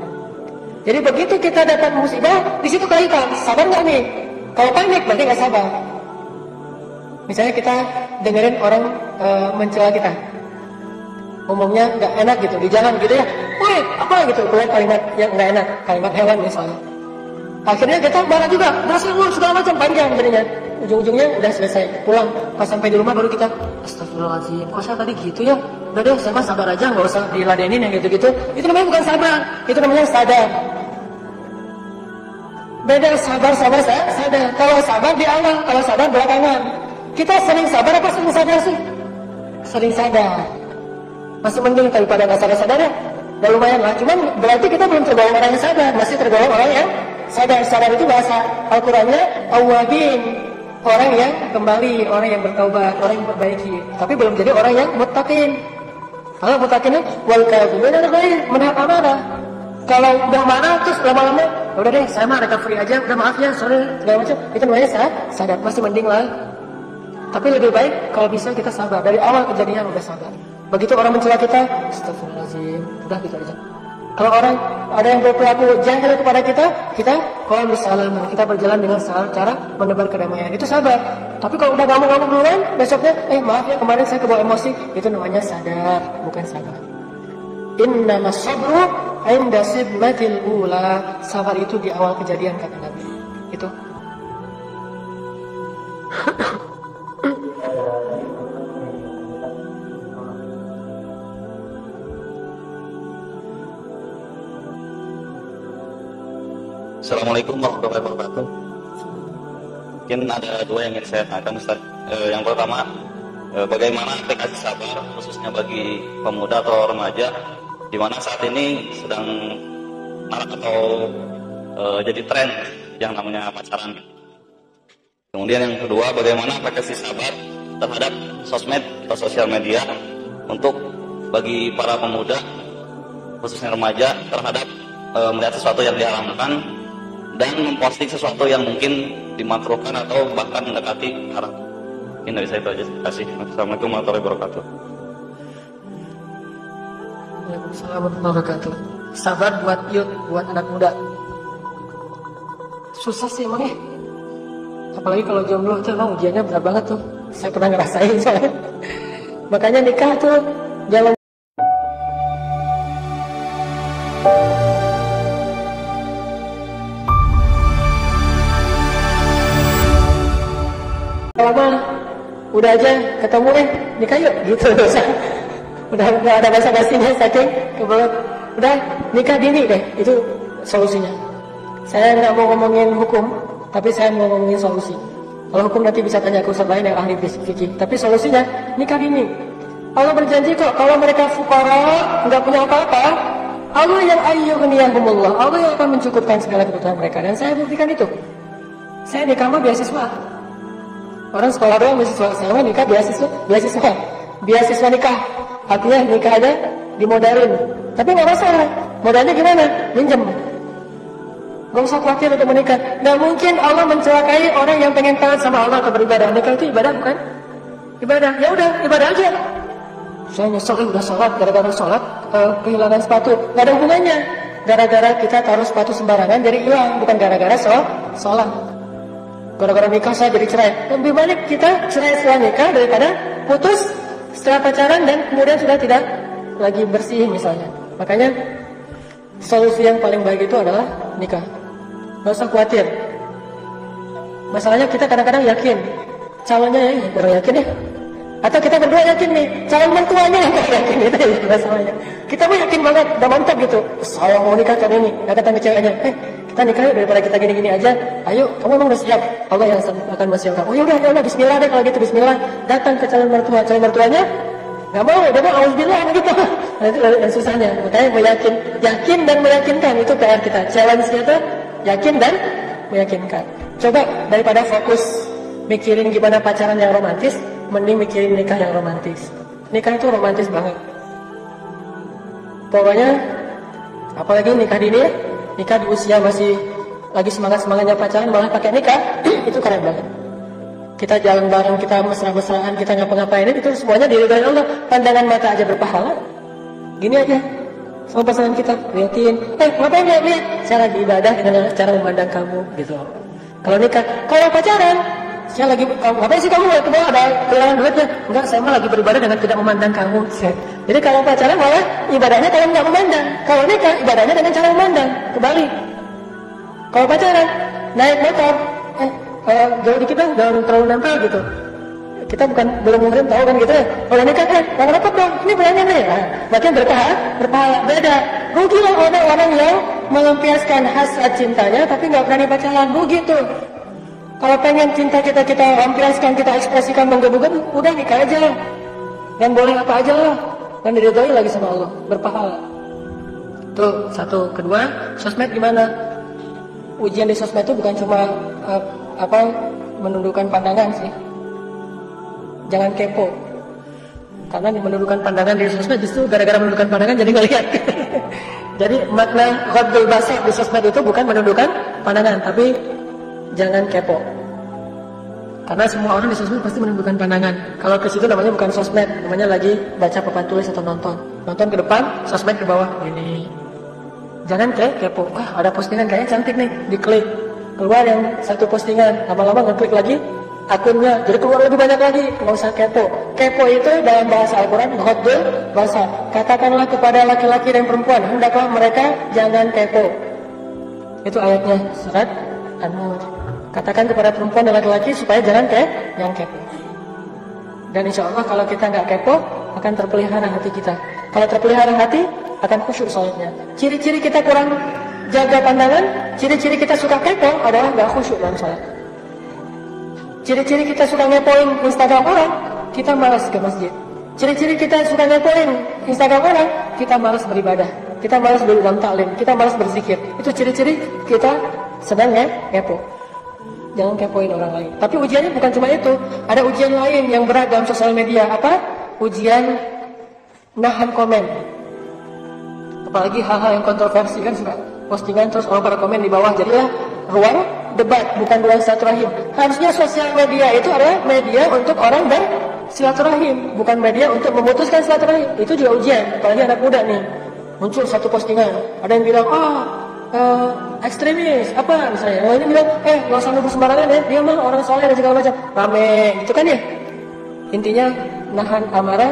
A: Jadi begitu kita dapat musibah, di situ kelihatan sabar nggak nih. Kalau panik berarti nggak sabar. Misalnya kita dengerin orang mencela kita, ngomongnya nggak enak gitu di jalan gitu ya, woi apa gitu, keluar kalimat yang nggak enak, kalimat hewan misalnya. Akhirnya kita marah juga, Rasulullah segala macam, panjang jadinya. Ujung-ujungnya udah selesai, pulang. Pas sampai di rumah baru kita, astagfirullahaladzim, kok saya tadi gitu ya? Udah deh, saya mah sabar aja, nggak usah diladenin yang gitu-gitu. Itu namanya bukan sabar, itu namanya sadar. Beda sadar. Kalau sabar di awal, kalau sadar belakangan. Kita sering sabar apa sering sadar sih? Sering sadar. Masih mending daripada nggak sadar ya. Udah lumayan lah. Cuman berarti kita belum tergolong orang yang sadar, masih tergolong orang yang sadar. Sadar itu bahasa Al-Qurannya awabin, orang yang kembali, orang yang bertaubat, orang yang perbaiki. Tapi belum jadi orang yang muttaqin. Kalau muttaqinnya wal kadhimin menahan amarah. Kalau udah marah terus lama-lama, udah deh, saya mah recovery aja, udah maaf ya, sorry segala macam. Itu namanya sadar, masih mending lah. Tapi lebih baik kalau bisa kita sabar dari awal kejadian, udah sabar. Begitu orang mencela kita, astagfirullahaladzim, udah gitu aja. Kalau orang ada yang berperilaku jahil kepada kita qaul salam, kita berjalan dengan cara menebar kedamaian. Itu sabar. Tapi kalau udah ngamuk-ngamuk duluan, besoknya maaf ya kemarin saya kebawa emosi, itu namanya sadar, bukan sabar. Innamas sabru 'inda sidmatil ula. Sabar itu di awal kejadian, kata Nabi. Itu.
D: Assalamualaikum warahmatullahi wabarakatuh. Mungkin ada dua yang ingin saya tanyakan, Ustaz. Yang pertama, bagaimana aplikasi sabar khususnya bagi pemuda atau remaja di mana saat ini sedang marak atau jadi tren yang namanya pacaran. Kemudian yang kedua, bagaimana aplikasi sabar terhadap sosmed atau sosial media untuk bagi para pemuda khususnya remaja terhadap melihat sesuatu yang diharamkan dan memposting sesuatu yang mungkin dimakruhkan atau bahkan mendekati haram. Ini dari saya itu aja. Terima kasih. Assalamualaikum warahmatullahi wabarakatuh.
A: Waalaikumsalam warahmatullahi wabarakatuh. Sabar buat anak muda. Susah sih emangnya. Apalagi kalau jomblo tuh emang ujiannya berat banget tuh. Saya pernah ngerasain soalnya. Makanya nikah tuh jangan udah aja ketemu nikah yuk gitu. udah ada basa-basinya saking kebelet. Udah nikah dini deh, itu solusinya. Saya nggak mau ngomongin hukum, tapi saya mau ngomongin solusi. Kalau hukum nanti bisa tanya ke ustaz lain yang ahli fikih. Tapi solusinya nikah dini. Allah berjanji kok kalau mereka fuqara, nggak punya apa-apa, Allah yang ayyughniyahumullah, Allah yang akan mencukupkan segala kebutuhan mereka. Dan saya buktikan itu. Saya nikah mah beasiswa. Orang sekolah doang beasiswa, saya mah nikah beasiswa. Beasiswa nikah, artinya nikah aja dimodalin. Tapi nggak masalah. Modalnya gimana? Minjem. Gak usah khawatir untuk menikah. Gak mungkin Allah mencelakai orang yang pengen taat sama Allah atau beribadah. Nikah itu ibadah bukan? Ibadah. Ya udah, ibadah aja. Saya nyesel udah sholat, gara-gara sholat kehilangan sepatu. Gak ada hubungannya. Gara-gara kita taruh sepatu sembarangan jadi hilang, bukan gara-gara sholat. Gara-gara nikah saya jadi cerai. Lebih baik kita cerai setelah nikah daripada putus setelah pacaran dan kemudian sudah tidak lagi bersih misalnya. Makanya solusi yang paling baik itu adalah nikah. Gak usah khawatir. Masalahnya kita kadang-kadang yakin calonnya ya kurang yakin ya. Atau kita berdua yakin nih calon mertuanya yang kurang yakin, itu ya masalahnya. Kita mah yakin banget, udah mantap gitu. Saya mau nikah tahun ini. Gak datang ke ceweknya, kita nikah yuk daripada kita gini-gini aja. Ayo, kamu emang udah siap? Allah yang akan mensiapkan. Oh yaudah, bismillah deh kalau gitu, bismillah. Datang ke calon mertuanya nggak mau, dia mau auzubillah gitu. Nah, itu yang susahnya. Makanya yakin dan meyakinkan itu PR kita. Challenge kita yakin dan meyakinkan. Coba daripada fokus mikirin gimana pacaran yang romantis, mending mikirin nikah yang romantis. Nikah itu romantis banget. Pokoknya apalagi nikah dini ya, nikah di usia masih lagi semangat-semangatnya pacaran malah pakai nikah, itu keren banget. Kita jalan bareng, kita mesra-mesraan, kita ngapa-ngapain, itu semuanya diridhoi Allah. Pandangan mata aja berpahala. Gini aja sama pasangan kita, liatin, ngapain lihat? Saya lagi ibadah dengan cara memandang kamu gitu. Kalau nikah, kalau pacaran, saya lagi, ngapain sih kamu? Kemana ada kehilangan duitnya? Enggak, saya mah lagi beribadah dengan tidak memandang kamu. Jadi kalau pacaran malah ibadahnya kalau nggak memandang. Kalau nikah, ibadahnya dengan cara memandang. Kebalik. Kalau pacaran, naik motor, jauh dikit dong, jangan terlalu nempel gitu. Kita belum muhrim tahu kan gitu ya. Kalau nikah jangan repot dong, ini berani nih. Makin berpahala, beda. Rugilah orang yang melampiaskan hasrat cintanya tapi nggak berani pacaran, rugi tuh. Kalau pengen cinta kita lampiaskan, kita ekspresikan menggebu-gebu, udah nikah aja. Dan boleh apa aja lah. Dan diridhoi lagi sama Allah, berpahala. Tuh, satu. Kedua, sosmed gimana? Ujian di sosmed itu bukan cuma menundukkan pandangan sih. Jangan kepo. Karena menundukkan pandangan di sosmed justru gara-gara menundukkan pandangan jadi ngelihat. Jadi makna ghaddul basar di sosmed itu bukan menundukkan pandangan, tapi jangan kepo. Karena semua orang di sosmed pasti menundukkan pandangan. Kalau ke situ namanya bukan sosmed, namanya lagi baca papan tulis atau nonton. Nonton ke depan, sosmed ke bawah. Ini. Jangan kepo. Wah, ada postingan kayaknya cantik nih, diklik. Keluar yang satu postingan, lama-lama ngeklik lagi akunnya, jadi keluar lebih banyak lagi. Nggak usah kepo. Kepo itu dalam bahasa Al-Quran ghaddul basar. Katakanlah kepada laki-laki dan perempuan, hendaklah mereka jangan kepo. Itu ayatnya surat An-Nur. Katakan kepada perempuan dan laki-laki supaya jangan kepo. Dan insya Allah kalau kita nggak kepo, akan terpelihara hati kita. Kalau terpelihara hati, akan khusyuk sholatnya. Ciri-ciri kita kurang jaga pandangan, ciri-ciri kita suka kepo adalah nggak khusyuk dalam sholat. Ciri-ciri kita suka ngepoin Instagram orang, kita malas ke masjid. Ciri-ciri kita suka ngepoin Instagram orang, kita malas beribadah. Kita malas dalam taklim, kita malas berzikir. Itu ciri-ciri kita sedang ngepo. Jangan kepoin orang lain. Tapi ujiannya bukan cuma itu. Ada ujian lain yang berat dalam sosial media. Apa? Ujian nahan komen. Apalagi hal-hal yang kontroversi kan suka postingan terus orang pada komen di bawah. Jadilah ruang debat, bukan ruang silaturahim. Harusnya sosial media itu adalah media untuk orang bersilaturahim, bukan media untuk memutuskan silaturahim. Itu juga ujian. Apalagi anak muda nih. Muncul satu postingan. Ada yang bilang, ekstremis, apa misalnya. Yang lainnya bilang, gak usah nuduh sembarangan ya, dia mah orang soleh dan segala macam. Rame, gitu kan ya. Intinya nahan amarah,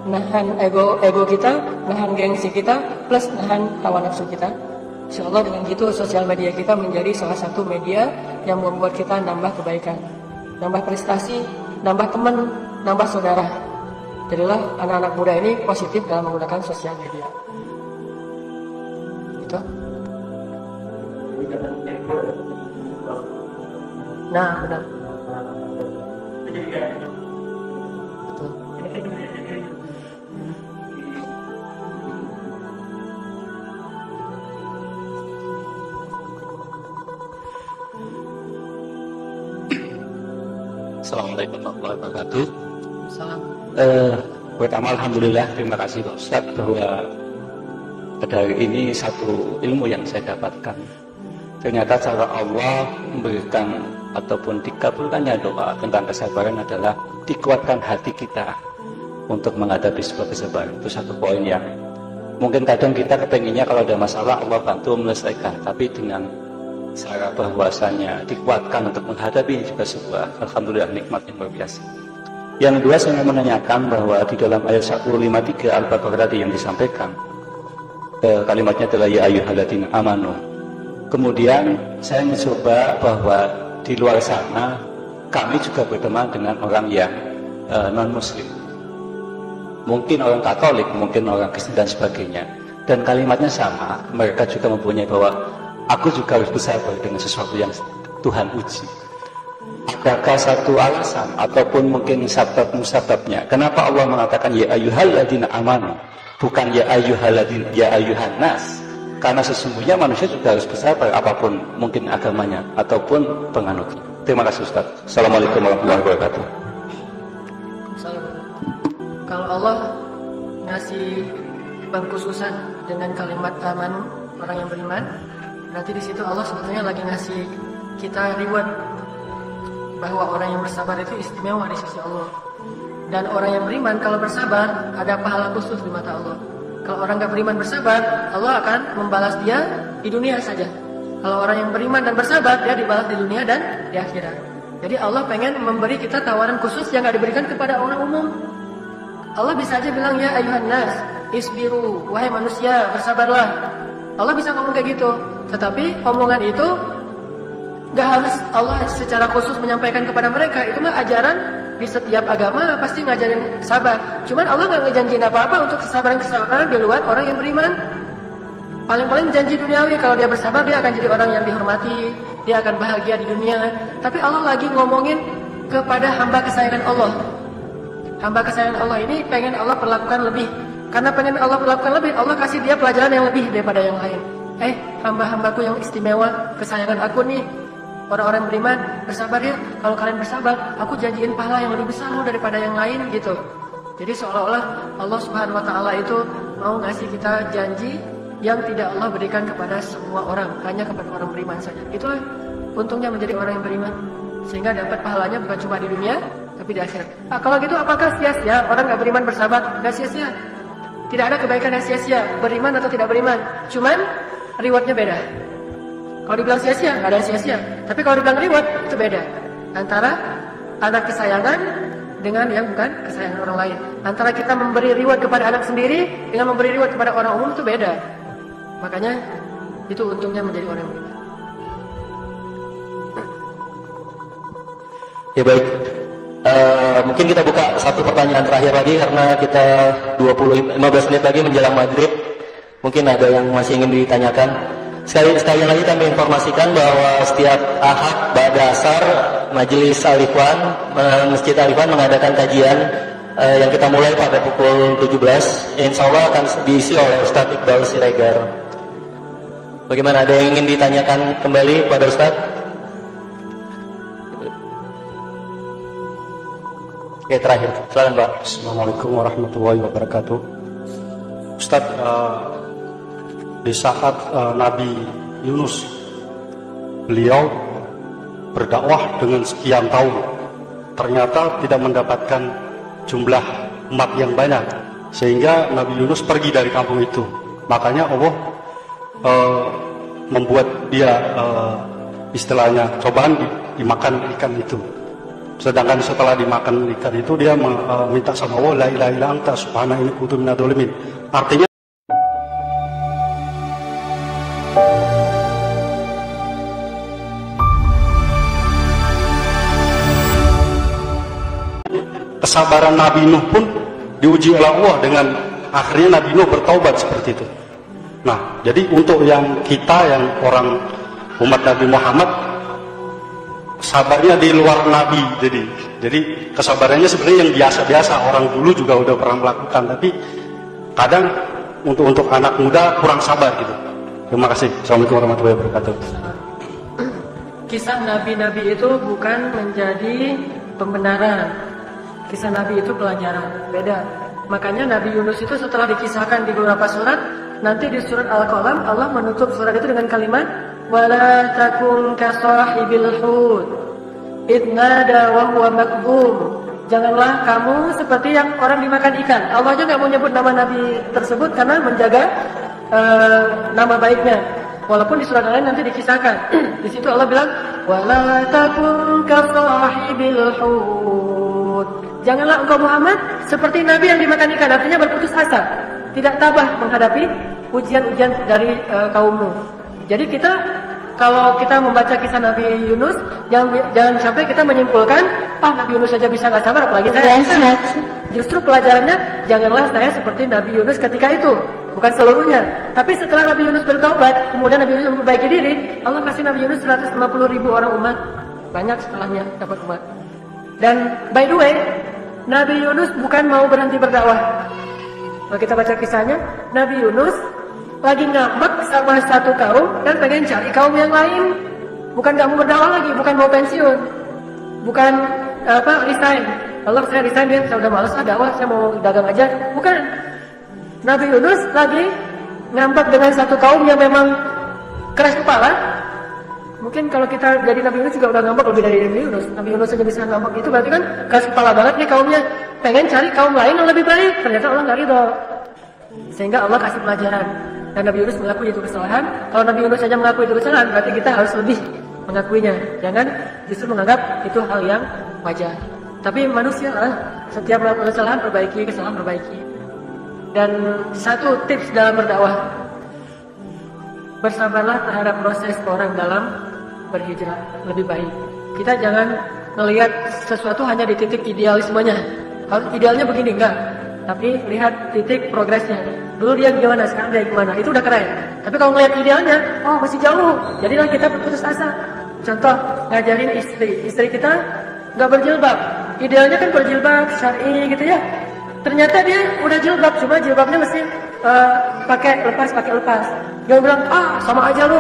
A: nahan ego kita, nahan gengsi kita, plus nahan hawa nafsu kita. Insyaallah dengan gitu sosial media kita menjadi salah satu media yang membuat kita nambah kebaikan, nambah prestasi, nambah teman, nambah saudara. Jadilah anak-anak muda ini positif dalam menggunakan sosial media. Itu. Nah, benar. Betul.
E: Assalamualaikum warahmatullahi wabarakatuh.
A: Salam.
E: Pertama alhamdulillah, terima kasih Pak Ustadz bahwa pada hari ini satu ilmu yang saya dapatkan. Ternyata cara Allah memberikan ataupun dikabulkannya doa tentang kesabaran adalah dikuatkan hati kita untuk menghadapi sebuah kesabaran. Itu satu poin yang mungkin kadang kita kepenginnya kalau ada masalah Allah bantu menyelesaikan, tapi dengan cara bahwasanya dikuatkan untuk menghadapi juga sebuah alhamdulillah nikmat yang luar biasa. Yang kedua, saya ingin menanyakan bahwa di dalam ayat 153 Al-Baqarah tadi yang disampaikan kalimatnya adalah ya ayyuhalladzina amanu. Kemudian saya mencoba bahwa di luar sana kami juga berteman dengan orang yang non muslim, mungkin orang Katolik, mungkin orang Kristen dan sebagainya, dan kalimatnya sama, mereka juga mempunyai bahwa aku juga harus bersabar dengan sesuatu yang Tuhan uji. Adakah satu alasan ataupun mungkin sabab-musababnya kenapa Allah mengatakan ya ayyuhalladzina amanu, bukan ya ayyuhalladzina ya ayyuhan nas? Karena sesungguhnya manusia juga harus bersabar apapun mungkin agamanya ataupun penganutnya. Terima kasih Ustaz. Assalamualaikum warahmatullahi wabarakatuh.
A: Salam. Kalau Allah ngasih pengkhususan dengan kalimat amanu, orang yang beriman, berarti di situ Allah sebetulnya lagi ngasih kita reward bahwa orang yang bersabar itu istimewa di sisi Allah. Dan orang yang beriman kalau bersabar ada pahala khusus di mata Allah. Kalau orang nggak beriman bersabar, Allah akan membalas dia di dunia saja. Kalau orang yang beriman dan bersabar, dia dibalas di dunia dan di akhirat. Jadi Allah pengen memberi kita tawaran khusus yang nggak diberikan kepada orang umum. Allah bisa aja bilang ya ayuhan nas isbiru, wahai manusia bersabarlah. Allah bisa ngomong kayak gitu. Tetapi omongan itu nggak harus Allah secara khusus menyampaikan kepada mereka. Itu mah ajaran di setiap agama pasti ngajarin sabar. Cuman Allah nggak ngejanjiin apa-apa untuk kesabaran-kesabaran di luar orang yang beriman. Paling-paling janji duniawi, kalau dia bersabar dia akan jadi orang yang dihormati, dia akan bahagia di dunia. Tapi Allah lagi ngomongin kepada hamba kesayangan Allah. Hamba kesayangan Allah ini pengen Allah perlakukan lebih. Karena pengen Allah perlakukan lebih, Allah kasih dia pelajaran yang lebih daripada yang lain. Hamba-hambaku yang istimewa, kesayangan aku nih, orang-orang beriman, bersabar ya. Kalau kalian bersabar, aku janjiin pahala yang lebih besar loh daripada yang lain gitu. Jadi seolah-olah Allah Subhanahu wa taala itu mau ngasih kita janji yang tidak Allah berikan kepada semua orang, hanya kepada orang beriman saja. Itulah untungnya menjadi orang yang beriman, sehingga dapat pahalanya bukan cuma di dunia, tapi di akhirat. Kalau gitu apakah sia-sia orang nggak beriman bersabar? Nggak sia-sia. Tidak ada kebaikan yang sia-sia, beriman atau tidak beriman. Cuman rewardnya beda. Kalau dibilang sia-sia, nggak ada yang sia-sia. Tapi kalau dibilang reward, itu beda. Antara anak kesayangan dengan yang bukan kesayangan orang lain. Antara kita memberi reward kepada anak sendiri dengan memberi reward kepada orang umum itu beda. Makanya itu untungnya menjadi orang yang beriman.
B: Ya baik. Mungkin kita buka satu pertanyaan terakhir lagi karena kita 15 menit lagi menjelang maghrib. Mungkin ada yang masih ingin ditanyakan. Sekali lagi kami informasikan bahwa setiap Ahad ba'da asar Majelis Al-Ikhwan, Masjid Al-Ikhwan mengadakan kajian yang kita mulai pada pukul 17. Insya Allah akan diisi oleh Ustaz Iqbal Siregar. Bagaimana, ada yang ingin ditanyakan kembali kepada Ustaz? Oke, terakhir, silakan Pak.
F: Assalamualaikum warahmatullahi wabarakatuh. Ustaz, di saat Nabi Yunus, beliau berdakwah dengan sekian tahun, ternyata tidak mendapatkan jumlah umat yang banyak, sehingga Nabi Yunus pergi dari kampung itu. Makanya Allah membuat dia istilahnya cobaan dimakan ikan itu. Sedangkan setelah dimakan ikan itu dia minta sama Allah, la ilaha illa anta subhanaka inni kuntu minadz dzalimin. Artinya kesabaran Nabi Nuh pun diuji oleh Allah dengan akhirnya Nabi Nuh bertaubat seperti itu. Nah, jadi untuk yang kita yang orang umat Nabi Muhammad, sabarnya di luar Nabi. Jadi kesabarannya sebenarnya yang biasa-biasa, orang dulu juga udah pernah melakukan, tapi kadang untuk anak muda kurang sabar gitu. Terima kasih. Assalamualaikum warahmatullahi wabarakatuh.
A: Kisah nabi-nabi itu bukan menjadi pembenaran. Kisah nabi itu pelajaran, beda. Makanya Nabi Yunus itu setelah dikisahkan di beberapa surat, nanti di surat Al-Qalam Allah menutup surat itu dengan kalimat wala takun kasahibil hud idnada wa huwa makdhum. Janganlah kamu seperti yang orang dimakan ikan. Allah aja nggak mau nyebut nama Nabi tersebut karena menjaga nama baiknya. Walaupun di surat lain nanti dikisahkan. Di situ Allah bilang wala takun kasahibil hud. Janganlah engkau Muhammad seperti Nabi yang dimakan ikan, artinya berputus asa, tidak tabah menghadapi ujian-ujian dari kaummu. Jadi kalau kita membaca kisah Nabi Yunus, jangan sampai kita menyimpulkan, Nabi Yunus saja bisa nggak sabar, apalagi saya. Justru pelajarannya, janganlah saya seperti Nabi Yunus ketika itu, bukan seluruhnya. Tapi setelah Nabi Yunus bertaubat, kemudian Nabi Yunus memperbaiki diri, Allah kasih Nabi Yunus 150.000 orang umat, banyak setelahnya dapat umat. Dan by the way, Nabi Yunus bukan mau berhenti berdakwah. Kalau kita baca kisahnya, Nabi Yunus lagi ngambek sama satu kaum dan pengen cari kaum yang lain. Bukan gak mau berdakwah lagi, bukan mau pensiun, bukan resign. Allah saya resign, saya udah malas dakwah, saya mau dagang aja. Bukan. Nabi Yunus lagi ngambek dengan satu kaum yang memang keras kepala. Mungkin kalau kita jadi Nabi Yunus juga udah ngambek lebih dari Nabi Yunus. Nabi Yunus saja bisa ngambek, itu berarti kan keras kepala banget nih kaumnya. Pengen cari kaum lain yang lebih baik. Ternyata Allah nggak ridho. Sehingga Allah kasih pelajaran. Dan Nabi Yunus mengakui itu kesalahan. Kalau Nabi Yunus saja mengakui itu kesalahan, berarti kita harus lebih mengakuinya. Jangan justru menganggap itu hal yang wajar. Tapi manusia lah, setiap melakukan kesalahan perbaiki, kesalahan perbaiki. Dan satu tips dalam berdakwah, bersabarlah terhadap proses orang dalam berhijrah lebih baik. Kita jangan melihat sesuatu hanya di titik idealismenya. Harus idealnya begini, enggak. Tapi lihat titik progresnya. Dulu dia gimana, sekarang dia gimana. Itu udah keren. Tapi kalau ngelihat idealnya, masih jauh. Jadilah kita berputus asa. Contoh, ngajarin istri kita nggak berjilbab. Idealnya kan berjilbab, syar'i gitu ya. Ternyata dia udah jilbab, cuma jilbabnya mesti pakai lepas. Dia bilang, sama aja lu,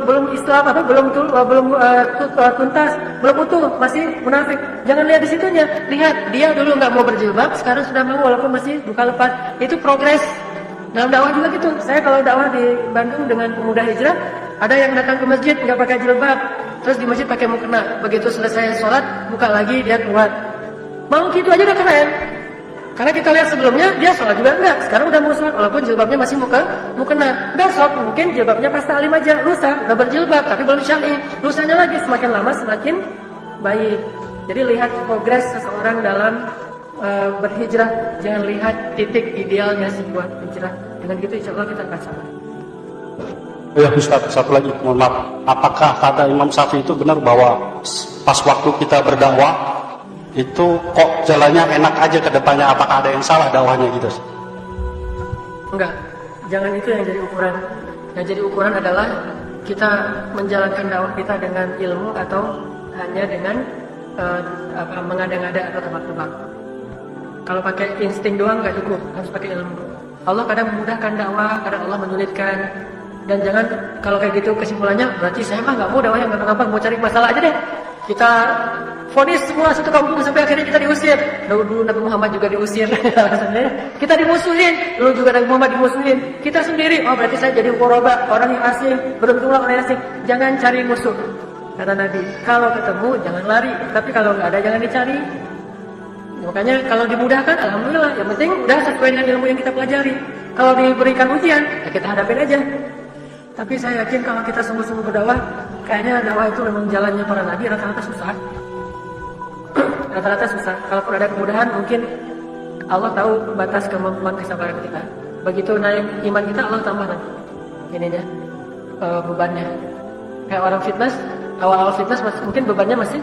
A: belum Islam belum tuntas, belum utuh, masih munafik. Jangan lihat di situnya, lihat dia dulu nggak mau berjilbab, sekarang sudah mau walaupun masih buka lepas. Itu progres. Dalam dakwah juga gitu. Saya kalau dakwah di Bandung dengan pemuda hijrah, ada yang datang ke masjid nggak pakai jilbab, terus di masjid pakai mukena. Begitu selesai sholat, buka lagi dia keluar. Mau gitu aja udah keren. Karena kita lihat sebelumnya dia sholat juga enggak, sekarang udah mau sholat walaupun jilbabnya masih mukena. Besok mungkin jilbabnya pas ta'lim aja, lusa udah berjilbab tapi belum syar'i. Lusanya lagi semakin lama semakin baik. Jadi lihat progres seseorang dalam berhijrah, jangan lihat titik idealnya sebuah hijrah. Dengan gitu insya Allah kita akan sabar.
F: Ya Ustaz, satu lagi, mohon maaf. Apakah kata Imam Syafi'i itu benar bahwa pas waktu kita berdakwah itu kok jalannya enak aja ke depannya, apakah ada yang salah dakwahnya gitu?
A: Enggak, jangan itu yang jadi ukuran. Yang jadi ukuran adalah kita menjalankan dakwah kita dengan ilmu atau hanya dengan mengada-ngada atau tebak-tebak. Kalau pakai insting doang nggak cukup, harus pakai ilmu. Allah kadang memudahkan dakwah, kadang Allah menyulitkan. Dan jangan kalau kayak gitu kesimpulannya berarti saya mah nggak mau dakwah yang gampang, mau cari masalah aja deh. Kita vonis semua satu kampung sampai akhirnya kita diusir. Dulu Nabi Muhammad juga diusir. Kita dimusuhin, dulu juga Nabi Muhammad dimusuhin. Kita sendiri, berarti saya jadi ghuraba, orang yang asing, beruntunglah orang yang asing. Jangan cari musuh. Kata Nabi, kalau ketemu jangan lari, tapi kalau nggak ada jangan dicari. Makanya kalau dimudahkan, alhamdulillah. Yang penting udah sesuai dengan ilmu yang kita pelajari. Kalau diberikan ujian, ya kita hadapin aja. Tapi saya yakin kalau kita sungguh-sungguh berdakwah, kayaknya dakwah itu memang jalannya para nabi rata-rata susah. Rata-rata susah. Kalaupun ada kemudahan, mungkin Allah tahu batas kemampuan kesabaran kita. Begitu naik iman kita, Allah tambah nanti. Ininya bebannya. Kayak orang fitness, awal-awal fitness mungkin bebannya masih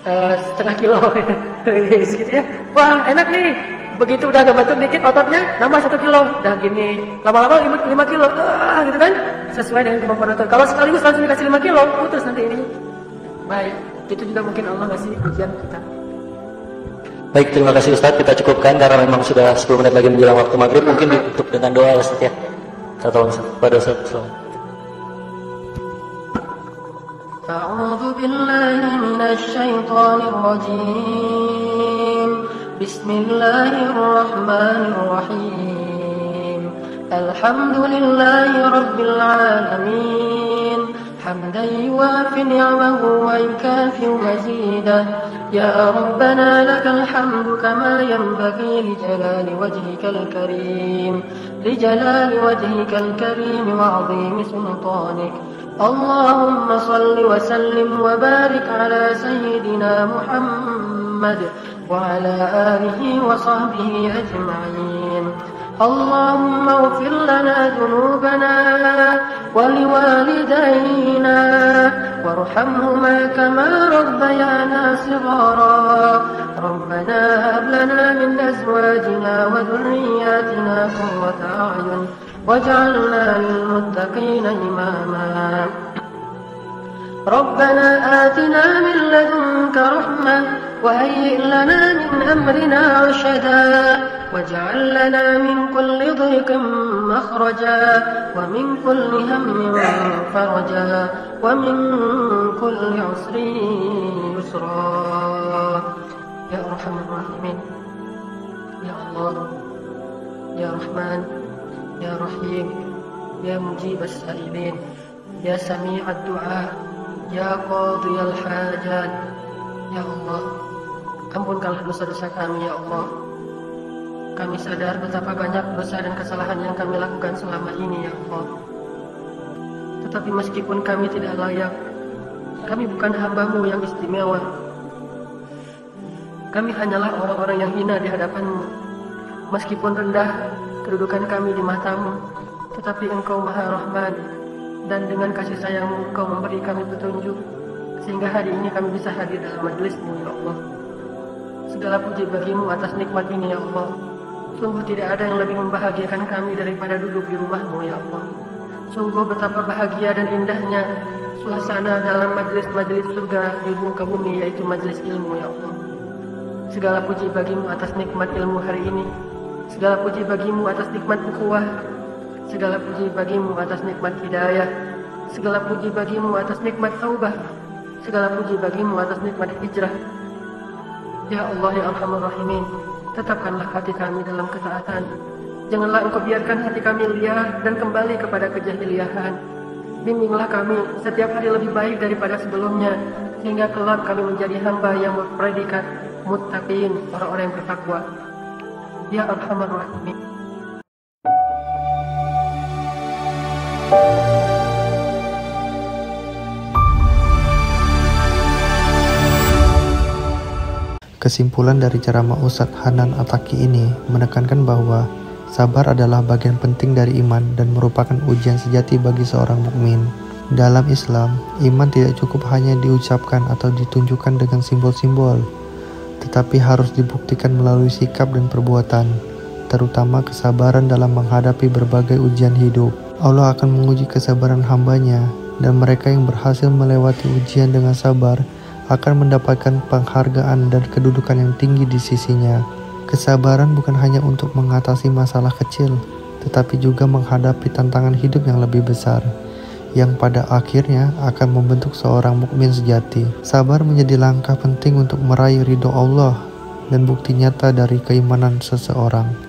A: setengah kilo gitu ya. Wah enak nih, begitu udah ngebentuk dikit ototnya nambah 1 kilo, udah gini lama-lama 5 kilo gitu kan, sesuai dengan kemampuan otot. Kalau sekaligus langsung dikasih 5 kilo putus nanti ini. Baik, itu juga mungkin Allah ngasih ujian kita.
B: Baik, terima kasih Ustadz, kita cukupkan karena memang sudah 10 menit lagi menjelang waktu maghrib. Mungkin ditutup dengan doa ya Ustadz ya. Kita tolong pada Ustadz.
A: أعوذ بالله من الشيطان الرجيم بسم الله الرحمن الرحيم الحمد لله رب العالمين حمدا يوافي نعمه ويكافئ مزيده يا ربنا لك الحمد كما ينبغي لجلال وجهك الكريم وعظيم سلطانك اللهم صل وسلم وبارك على سيدنا محمد وعلى آله وصحبه أجمعين اللهم اغفر لنا ذنوبنا ولوالدينا وارحمهما كما ربيانا صغارا ربنا هب لنا من أزواجنا وذرياتنا قرة أعين واجعلنا للمتقين إماما ربنا آتنا من لدنك رحمة وهيئ لنا من أمرنا رشدا واجعل لنا من كل ضيق مخرجا ومن كل هم فرجا ومن كل عسر يسرا يا أرحم الراحمين يا الله يا رحمن يا رحيم يا مجيب السائلين يا سميع الدعاء يا قاضي الحاجات يا Allah, ampunkanlah dosa-dosa kami ya Allah. Kami sadar betapa banyak dosa dan kesalahan yang kami lakukan selama ini ya Allah. Tetapi meskipun kami tidak layak, kami bukan hamba-Mu yang istimewa. Kami hanyalah orang-orang yang hina di hadapan-Mu. Meskipun rendah kedudukan kami di mata-Mu, tetapi Engkau Maha Rahman, dan dengan kasih sayang-Mu Engkau memberi kami petunjuk, sehingga hari ini kami bisa hadir dalam majelis-Mu ya Allah. Segala puji bagi-Mu atas nikmat ini ya Allah. Sungguh tidak ada yang lebih membahagiakan kami daripada duduk di rumah-Mu ya Allah. Sungguh betapa bahagia dan indahnya suasana dalam majelis-majelis surga di muka bumi, yaitu majelis ilmu ya Allah. Segala puji bagi-Mu atas nikmat ilmu hari ini. Segala puji bagi-Mu atas nikmat ukhuwah. Segala puji bagi-Mu atas nikmat hidayah. Segala puji bagi-Mu atas nikmat taubah. Segala puji bagi-Mu atas nikmat hijrah. Ya Allah ya Arhamar Rahimin, tetapkanlah hati kami dalam ketaatan. Janganlah Engkau biarkan hati kami liar dan kembali kepada kejahiliahan. Bimbinglah kami setiap hari lebih baik daripada sebelumnya, sehingga kelak kami menjadi hamba yang berpredikat muttaqin, orang-orang yang bertakwa. Ya Arhamar Rahimin.
G: Kesimpulan dari ceramah Ustadz Hanan Ataki ini menekankan bahwa sabar adalah bagian penting dari iman dan merupakan ujian sejati bagi seorang mukmin. Dalam Islam, iman tidak cukup hanya diucapkan atau ditunjukkan dengan simbol-simbol, tetapi harus dibuktikan melalui sikap dan perbuatan, terutama kesabaran dalam menghadapi berbagai ujian hidup. Allah akan menguji kesabaran hambanya, dan mereka yang berhasil melewati ujian dengan sabar akan mendapatkan penghargaan dan kedudukan yang tinggi di sisinya. Kesabaran bukan hanya untuk mengatasi masalah kecil, tetapi juga menghadapi tantangan hidup yang lebih besar, yang pada akhirnya akan membentuk seorang mukmin sejati. Sabar menjadi langkah penting untuk meraih ridho Allah dan bukti nyata dari keimanan seseorang.